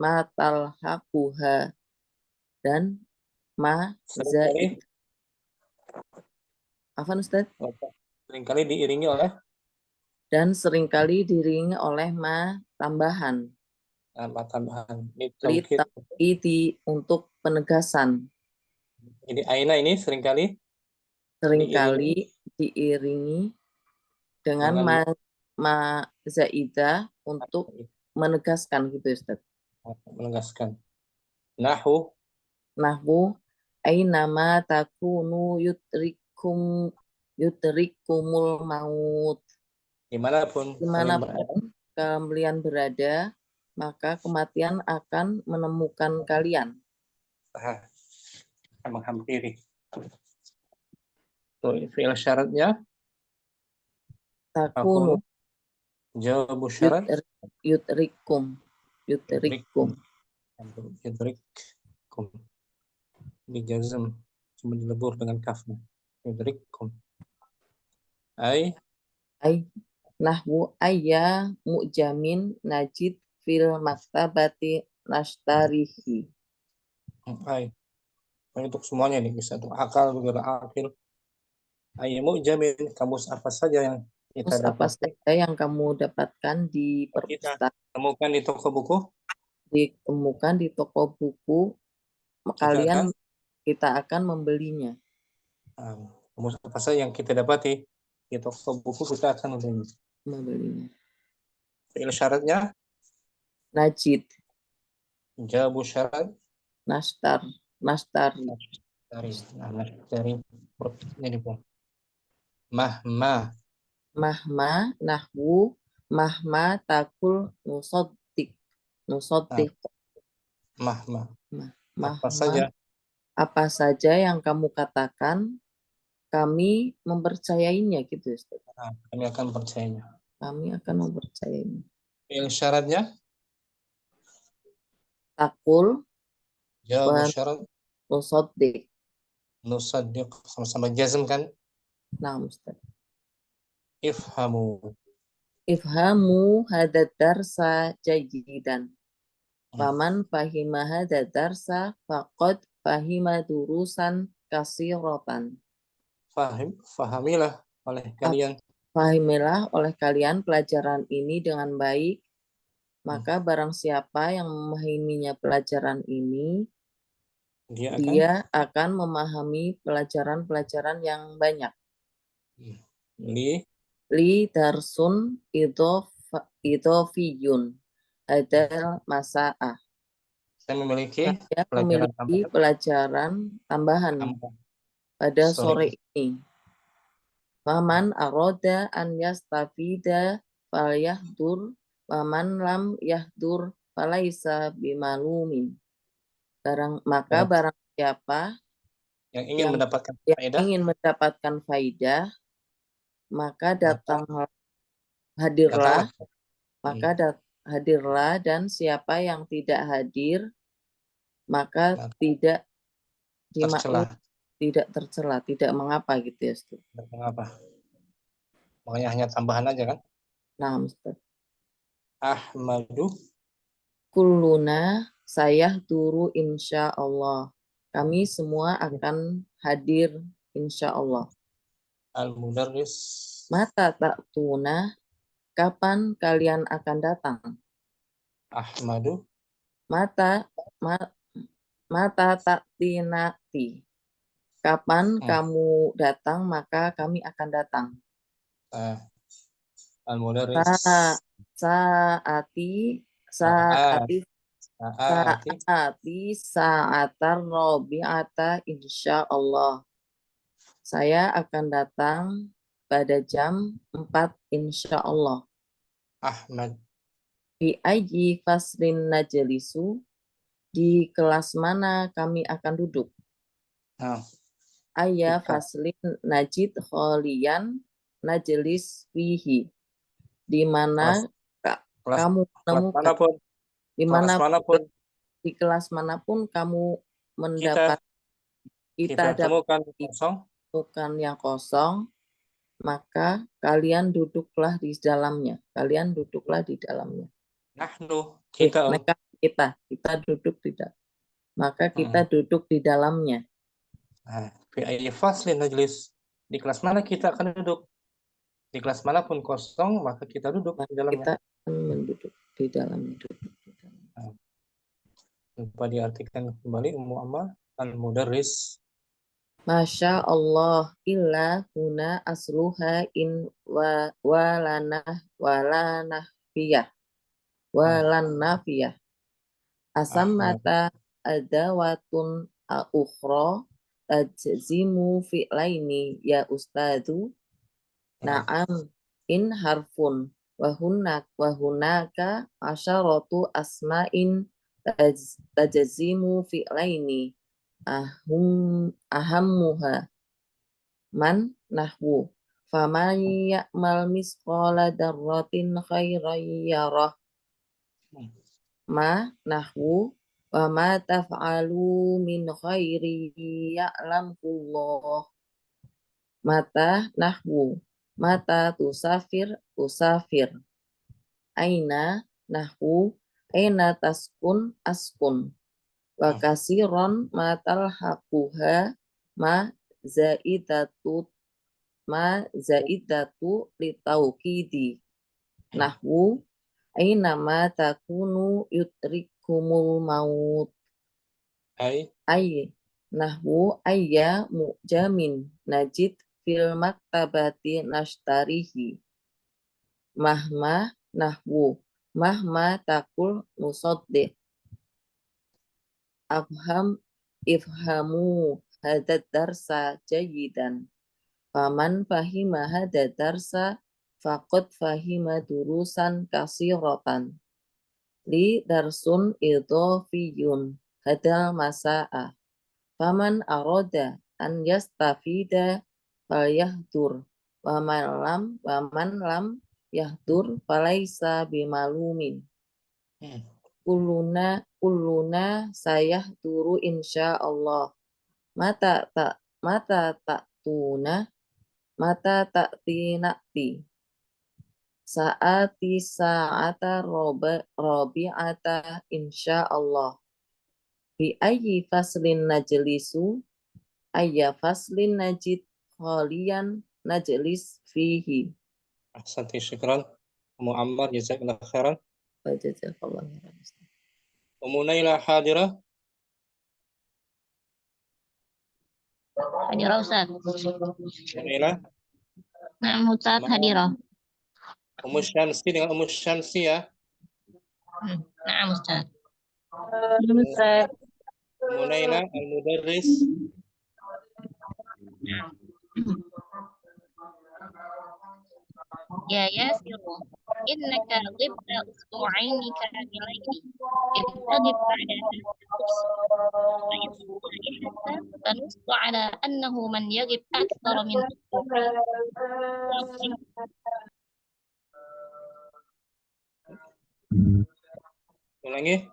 matalhaquha dan ma zaid. Apa, Ustaz? Seringkali diiringi oleh ma tambahan. Untuk penegasan. Jadi aina ini seringkali seringkali diiringi dengan Dengan ma zaidah untuk menegaskan gitu Ustaz. menegaskan. Nahu Nahwu ainama takunu yutrikumul maut. dimanapun kalian berada. Dimanapun kalian berada, maka kematian akan menemukan kalian. Akan menghampiri. Tuh, fi'il syaratnya Takunu aku jawab syarat yutrikum. yudrikum dijazm cuma dilebur dengan kafnya yudrikum ay Ay nahwu ayya mu'jamin najid fil maktabati nashtarihi. ay untuk semuanya nih, bisa untuk akal juga akil. Ayyamu jamin, kamus apa saja yang kita Apa dapati, saja yang kamu dapatkan di kita perpustakaan, temukan di toko buku, ditemukan di toko buku, kita akan membelinya. kamus apa saja yang kita dapati di toko buku, kita akan Membelinya. Fi'il syaratnya Najid, jawabu syarat nashtari. dari ini pun mahma Mahma, nahwu, mahma takul nusoddik. mahma Mahma, apa saja yang kamu katakan, kami mempercayainya gitu Ustaz. kami akan percayanya. Kami akan mempercayainya. Fi'il syaratnya Takul jawabu wa syarat nusoddik. nusaddiq, sama-sama jazm kan. Nah, Ustaz. Ifhamu hadad darsa jayidan. Faman fahima hadad darsa faqad fahima durusan kasiratan. Fahamilah oleh kalian. Fahamilah oleh kalian pelajaran ini dengan baik. Maka barang siapa yang memahaminya pelajaran ini, dia akan memahami pelajaran-pelajaran yang banyak. Li darsun idofiyun hadal masa'ah. Saya memiliki pelajaran tambahan pada sore ini. Faman aroda an yastafida falyahdur waman lam yahdur falaisa bimalumin. Maka barang siapa yang ingin mendapatkan faidah, maka hadirlah, hadirlah, dan siapa yang tidak hadir, maka tidak dimaklum, tidak tercela, tidak mengapa gitu ya Ustaz. Tidak mengapa. Makanya hanya tambahan aja kan. Nah, Ustaz. Ahmadu Kulluna saya turu insya Allah. Kami semua akan hadir insya Allah. Al-Mudarris. Mata tak tuna, kapan kalian akan datang? Ahmadu. Mata tak tinati. Kapan kamu datang, maka kami akan datang. Al-Mudarris. Sa'atar robi'ata insya Allah. Saya akan datang pada jam 4 insya Allah. Ahmad. Bi ayyi fasrin najlisu, di kelas mana kami akan duduk? Ayya faslin najid kholian najlis fihi. Di mana kamu menemukan, di kelas manapun kamu mendapat kita temukan yang kosong, maka kalian duduklah di dalamnya. Nahnu, kita duduk tidak. Maka kita duduk di dalamnya. Fi ayyi faslin najlis, di kelas mana kita akan duduk? Di kelas manapun kosong, maka kita duduk di dalamnya. Kita akan menduduk di dalamnya. Lupa diartikan kembali Ummu Amma al-Mudarris. Masya Allah illa huna asluha in walanafiyah asamata adawatun ukhra tajzimu fi'laini ya ustadu. Na'am in harfun wa hunaka asyaratu asma'in tajzimu fi'laini ahammuha man nahwu faman ya'mal misqala darratin khairan yarah ma nahwu wa ma taf'alu min khairi ya'lamullah mata nahwu mata tusafir aina nahwu aina taskun askun wa kasiron matal haquha ma zaidatu litauqidi nahwu aina ma takunu yutrikumul maut ay nahwu ayya mu'jamin najid fil maktabati nashtarihi mahma nahwu mahma takul nusaddiq ifhamu hadad darsa jayidan faman fahima hadad darsa faqad fahima durusan kasiratan li darsun idhofiyun hadal masa'a faman aroda an yastafida falyahdur wa man lam yahdur falaisa bimalumin kulluna sayahduru insyaallah mata ta'tinati sa'ata robi'ata insyaallah bi ayyi faslin najlisu ayya faslin najid khalian najlis fihi. Ahsanti, syukran. Ummu Ammar, jazakallah khairan. Jazakallah khairan. Ummu Naila hadirah. Hadirah Ustaz. Naila. Nah, Ustaz hadirah. Ummu Syamsi dengan Ummu Syamsi ya. Nah, Ustaz. Ummu Naila al-mudarris. Ya Yasiru, innaka ghibta usbu'aini kamilaini. Intadib ba'daha hatta tanussu ala annahu man yaghib akthara min Ulangi.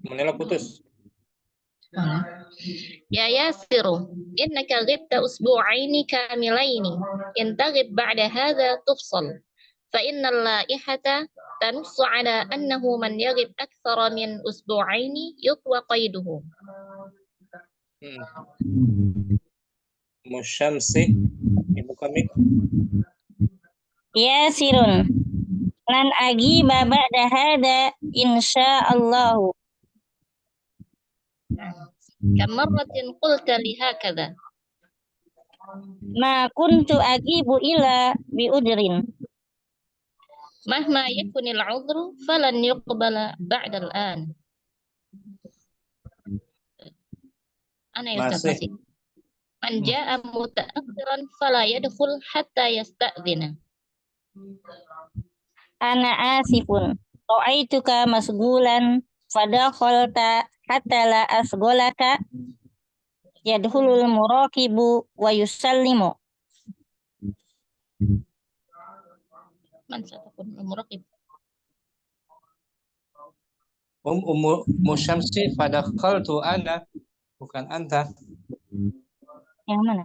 Menela putus. Ya Yasiru, innaka ghibta usbu'aini kamilaini. Intagib ba'da hadha tufsal. Fa innal laihata tanussu ala annahu man yaghib akthara min usbu'aini yutwa qayduhu. Musyamsi, ibu kami. Yasirun lan agiba ba'da hada insyaallah. Kam marratin qulta li hakadha? Ma kuntu agibu ila bi udrin. Mahma yakunil udru falan yuqbala ba'da al-an. Ana ya Ustaz masih. Man jaa mutaakhiran fala yadkhul hatta yasta'dhina. Ana asifun. Ra'aituka masgulan fadakhalta hatta la asgolaka yadkhulul muraqibu wa yusallimu. Man satakun muraqib. Ummu Syamsi fadakhaltu ana, bukan anta. Yang mana?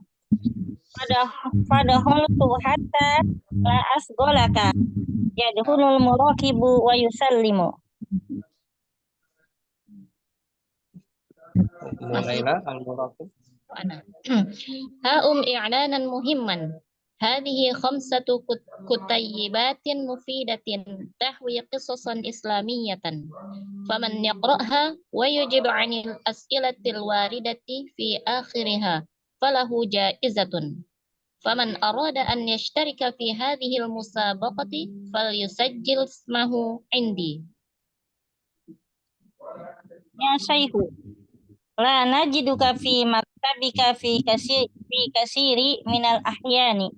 Fadakhaltu hatta la asgolaka yadkhulul muraqibu wa yusallimu. Naila al-muraqib. Ha'um i'lanan muhimman. هذه 5 كتيبات مفيدة تحوي قصصا إسلامية فمن يقرأها ويجب عن الأسئلة الواردة في آخرها فله جائزة فمن أراد أن يشترك في هذه المسابقة فليسجل اسمه عندي. Ya Syaihu, la najiduka fi maktabika fi kasiri minal ahyani.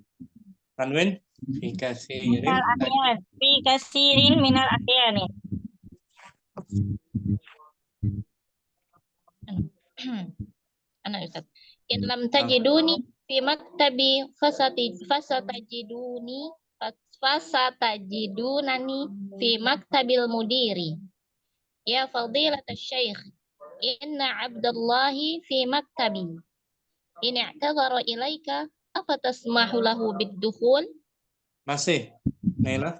Tanwin fi kasirin Fi kasirin minal ahyani. Ana Ustaz. In lam tajiduni fi maktabi fasatajidunani fi maktabil mudiri. Ya fadilat asy-syaikh, inna Abdallahi fi maktabi. In i'tadhara ilaika afatasmahu lahu bid-dukhul? masih Naila.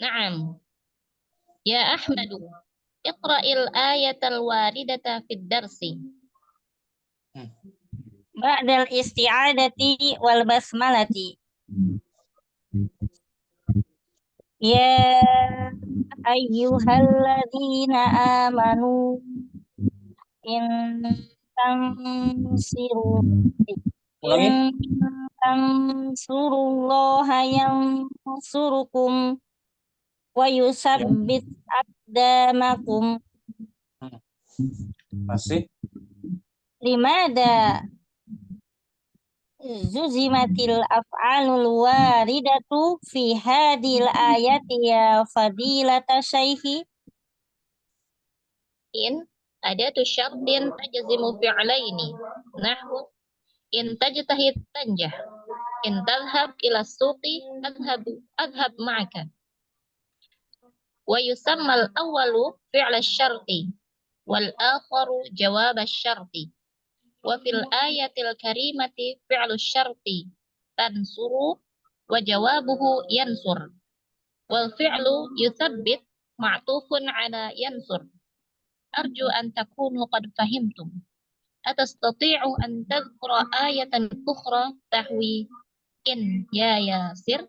Na'am. Ya Ahmadu, iqra'il ayatal waridata fid darsi. Ba'dal isti'adati wal basmalati. Ya ayyuhalladzina amanu in tansiru Ulangi. tansurullaha yansurukum wa yusabbit aqdamakum. Masih Limada zuzimatil af'alul waridatu fi hadil ayati ya fadilata syaihi. In adatu syartin tajzimu fi'laini. Nahwu in tajtahid tanjah. In tadhhab ila suqi adhhab ma'aka. Wa yusamma al-awwalu fi'la asy-syarti wal akharu jawab asy-syarti. Wa fil ayatil karimati fi'lu asy-syarti tansuru wa jawabuhu yansur. Wal fi'lu yuthabbit ma'tufun ala yansur. Arju an takunu qad fahimtum. Atastati'u an tadhkura ayatan ukhra tahwi in ya Yasir?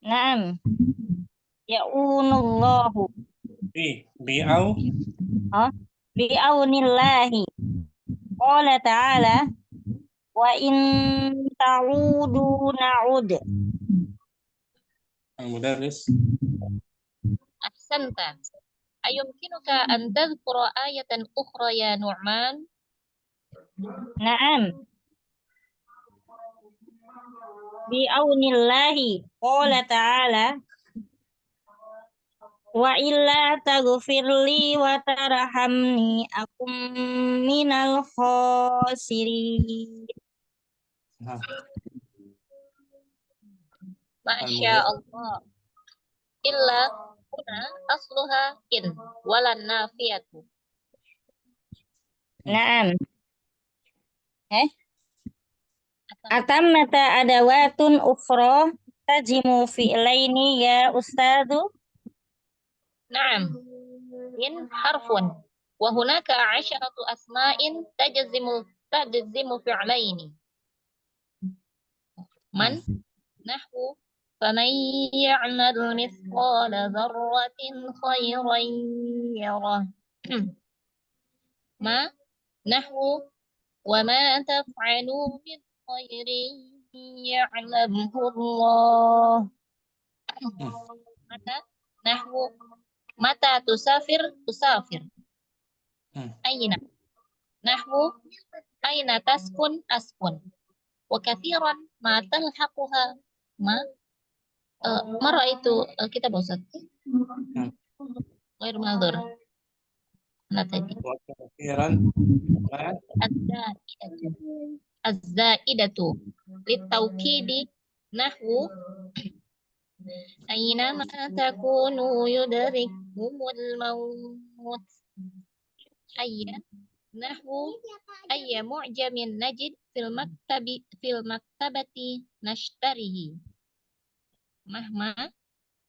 Naam. Ya'unullahu bi'au bi'aunillahi. Qala ta'ala wa in ta'udu na'ud. Al-Mudarris. Ahsanta. Ayumkinuka an tadhkura ayatan ukhra ya Nu'man? Naam. Bi'aunillahi. Qala ta'ala wa illa taghfirli wa tarhamni akum minal khasirin. Masya Allah. Illa kuna asluha in walan nafiyatu. Naam. Atammata adawatun ukhra tajimu fi'laini ya ustadu. Naam. In harfun. Wa hunaka 'asharatu asma'in tajzimu fi'laini. Man nahwu faman ya'mal mithqala dzarratin khairan yarah. Ma nahwu wa ma taf'alu min khairin ya'lamhu Allah. Mata nahwu mata tusafir. Aina nahwu aina taskun askun. Wa kathiran ma talhaquha ma itu kita Ustaz. Ghair madhur. Nah tadi. Wa kathiran Az-zaidatu litawkidi nahwu aina ma takunu yudrikumul maut. Ayya nahwu ayya mu'jamin najid fil maktabati nashtarihi. Mahma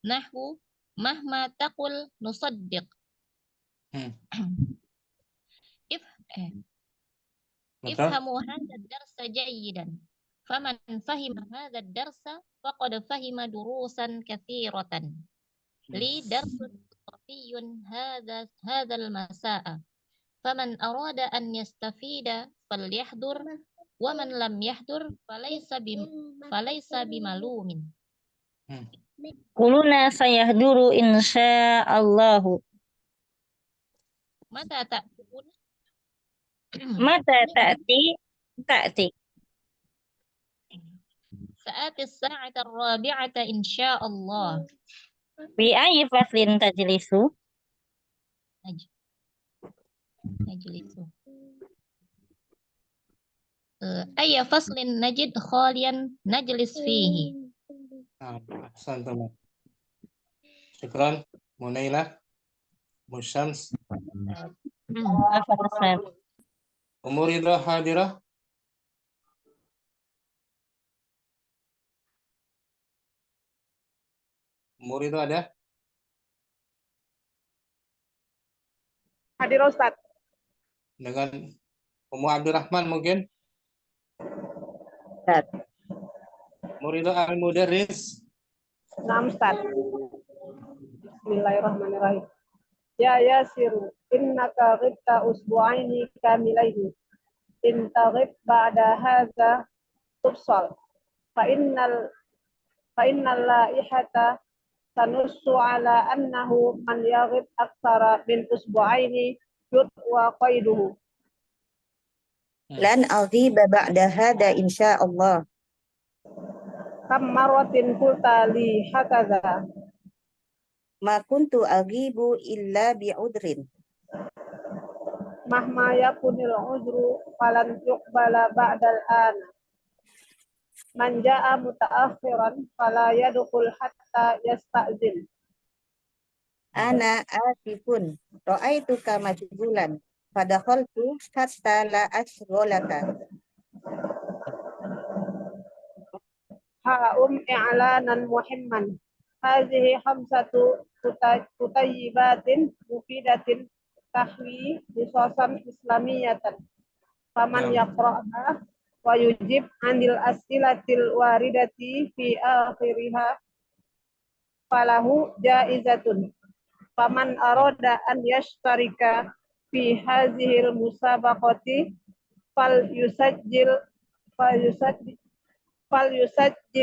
nahwu mahma taqul nusaddiq. Ifhamu hadha ad-darsa jayyidan. Faman fahima hadha ad-darsa faqad fahima durusan katsiratan. Li darsun safiyyun hadha al-masa'a. Faman arada an yastafida فليحضر ومن لم يحضر فليس بملوم. Kuluna sayahduru insya Allahu. Mata ta'tun? Mata ta'ti. Sa'ati as-sa'ata ar-rabi'ata insya Allah. Bi ayyi faslin tajlisu? Najlisu. Ayya faslin najid khalian najlis fihi. Ahsantum. Syukran, Munailah, Musyams. Afwan Ustaz. Umuridah hadirah. Umuridah ada? Hadir Ustaz. Dengan Ummu Abdurrahman mungkin? Ustaz. Umuridah al-Mudarris. Naam Ustaz. Bismillahirrahmanirrahim. Ya Yasiru, innaka ghibta usbu'aini kamilaini. In taghib ba'da hadza tufsal. Fa innal laihata tanussu ala annahu man yaghib aktsara min usbu'aini yutwa qaiduhu. Lan aghiba ba'da hada insyaallah. Kam marratin qulta li hakaza. Ma kuntu aghibu illa bi'udrin. Mahma yakunil uzru falan yuqbala ba'dal ana. Man ja'a mutaakhiran fala yadkhul hatta yasta'zin. Ana atifun ra'aituka majbulan fadakhaltu hatta la ashghalaka. I'lanan muhimman. Hadhihi khamsatu kutayyibatin mufidatin tahwi disosan islamiyatan. Faman yaqra'ha wa yujib anil as'ilatil waridati fi akhiriha falahu jaizatun. Faman arada an yashtarika fi hadhil musabaqati fal yusajjil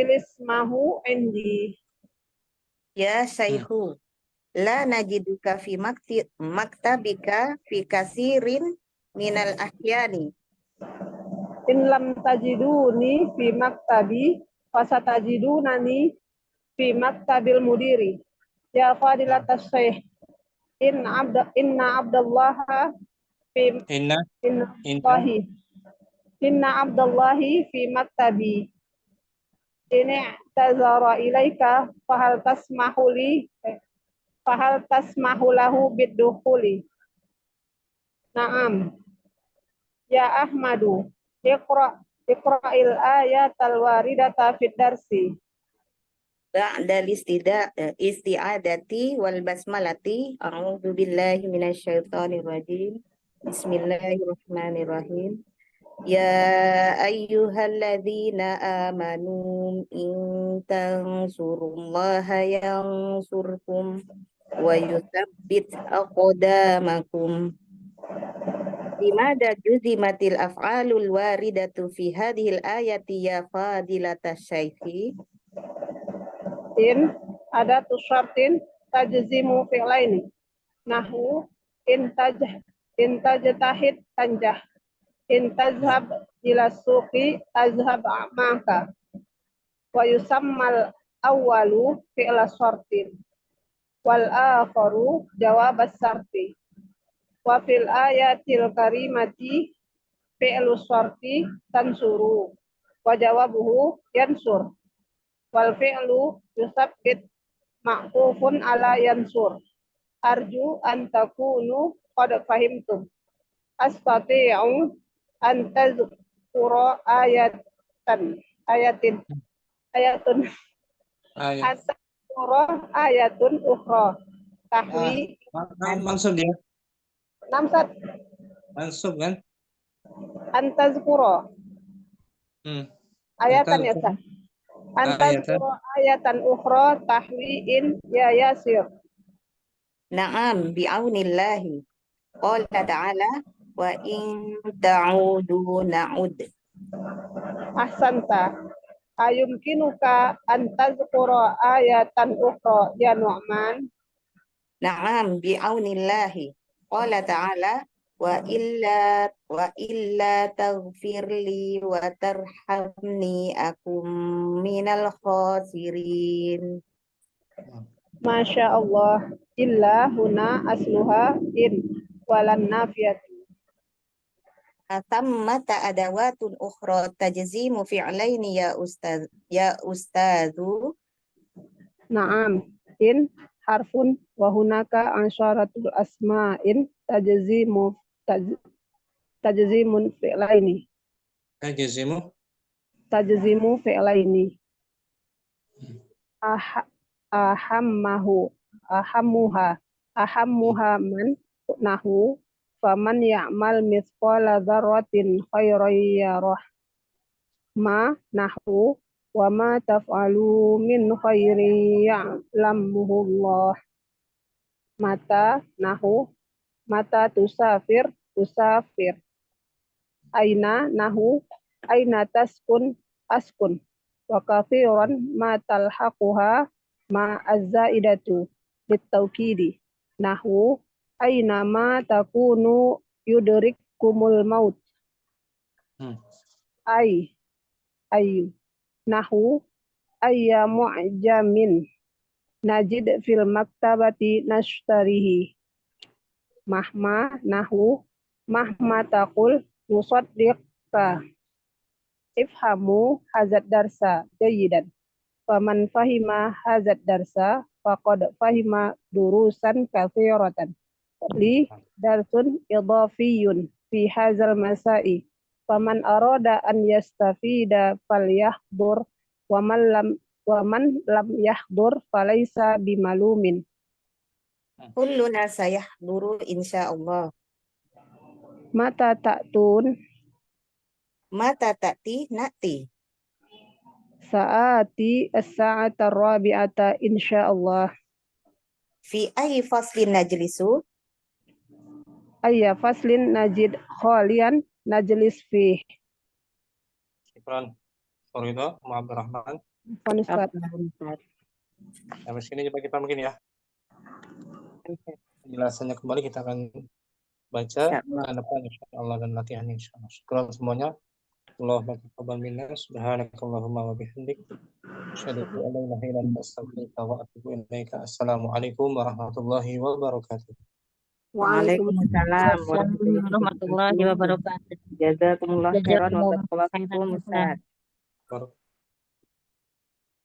ismahu indi. Ya Syaihu, la najiduka fi maktabika fi kasirin minal ahyani. In lam tajiduni fi maktabi fasatajidunani fi maktabil mudiri. Ya fadilatas syekh, inna abdallaha fi inna abdallahi fi maktabi. Ini tazara ilaika fahal tasmahu lahu bidukhuli. Naam. Ya Ahmadu, iqra'il ayatal waridata fid darsi. Ba'dal isti'adati wal basmalati. A'udzu billahi minasyaitonir rajim. Bismillahirrahmanirrahim. Ya ayyuhalladzina amanu in tansurullaha yansurkum wa yutsabbit aqdamakum. Limada juzimatil af'alul waridatu fi hadhil ayati ya fadilatas syaikhi. In adatu syartin tajzimu fi'laini. Nahu in tajtahid tanjah. In tazhab ila suqi azhab maka. Wa yusammal awwalu fi'la syartin. Wal akharu jawab as-syarti. Wa fil ayatil karimati fi'lu syarti tansuru. Wa jawabuhu yansur. Wal fi'lu yusabbit ma'tufun ala yansur. Arju an takunu qad fahimtum. Astati'u an tazkura ayatun ayatun ukhra tahwi mansub dia. Namsat Mansub kan? Antazkura ayatan ya Ustaz. Antazkura ayatan ukhra tahwiin ya Yasir. Na'am bi'aunillahi. Qala ta'ala wa in ta'udu na'ud. Ahsanta. Ayumkinuka an tazkura ayatan ukhra ya Nu'man? Na'am bi'aunillahi. Qala ta'ala wa illa taghfirli wa tarhamni akum minal khasirin. Masya Allah. Illa huna asluha in walan nafiyat. Atammata adawatun ukhra tajzimu fi'laini ya ustadzu. Naam. In harfun wa hunaka ansyaratul asma'in tajzimun fi'laini. Tajzimu fi'laini. Ahammuha man nahu faman ya'mal mithqala dzarratin khairan yarah. Ma nahu wa ma taf'alu min khairin ya'lamuhu Allah. Mata nahu mata tusafir. Aina nahu aina taskun askun. Wa kathiran ma talhaquha ma azzaidatu bitawkidi. Nahu aina ma takunu yudrikkumul maut. Ayu. Nahu ayya mu'jamin najid fil maktabati nashtarihi. Mahma nahu mahma taqul nusaddiqka. Ifhamu hazad darsa jayidan. Faman fahima hazad darsa faqad fahima durusan katsiratan. Li darsun idafiyun fi hazal masai. Faman arada an yastafida falyahdur wa man lam yahdur falaysa bimalumin. Kulluna sayahduru insyaallah. Mata ta'tun? Mata ta'ti na'ti. Sa'ati as-sa'ata rabi'ata insyaallah. Fi ayyi faslin najlisu? Ayya faslin najid khalian najlis fih. Syukran. Faridah, Abdurrahman. Ustaz. Sampai sini coba kita mungkin ya. Penjelasannya kembali kita akan baca ke depan insyaallah dan latihan insyaallah. Syukran semuanya. Allahumma taqabbal minna subhanakallahumma wa bihamdik asyhadu an la ilaha illa anta astaghfiruka wa atubu ilaika. Assalamualaikum warahmatullahi wabarakatuh. Waalaikumsalam warahmatullahi wabarakatuh. Jazakumullah khairan wa barakallahu fikum Ustaz.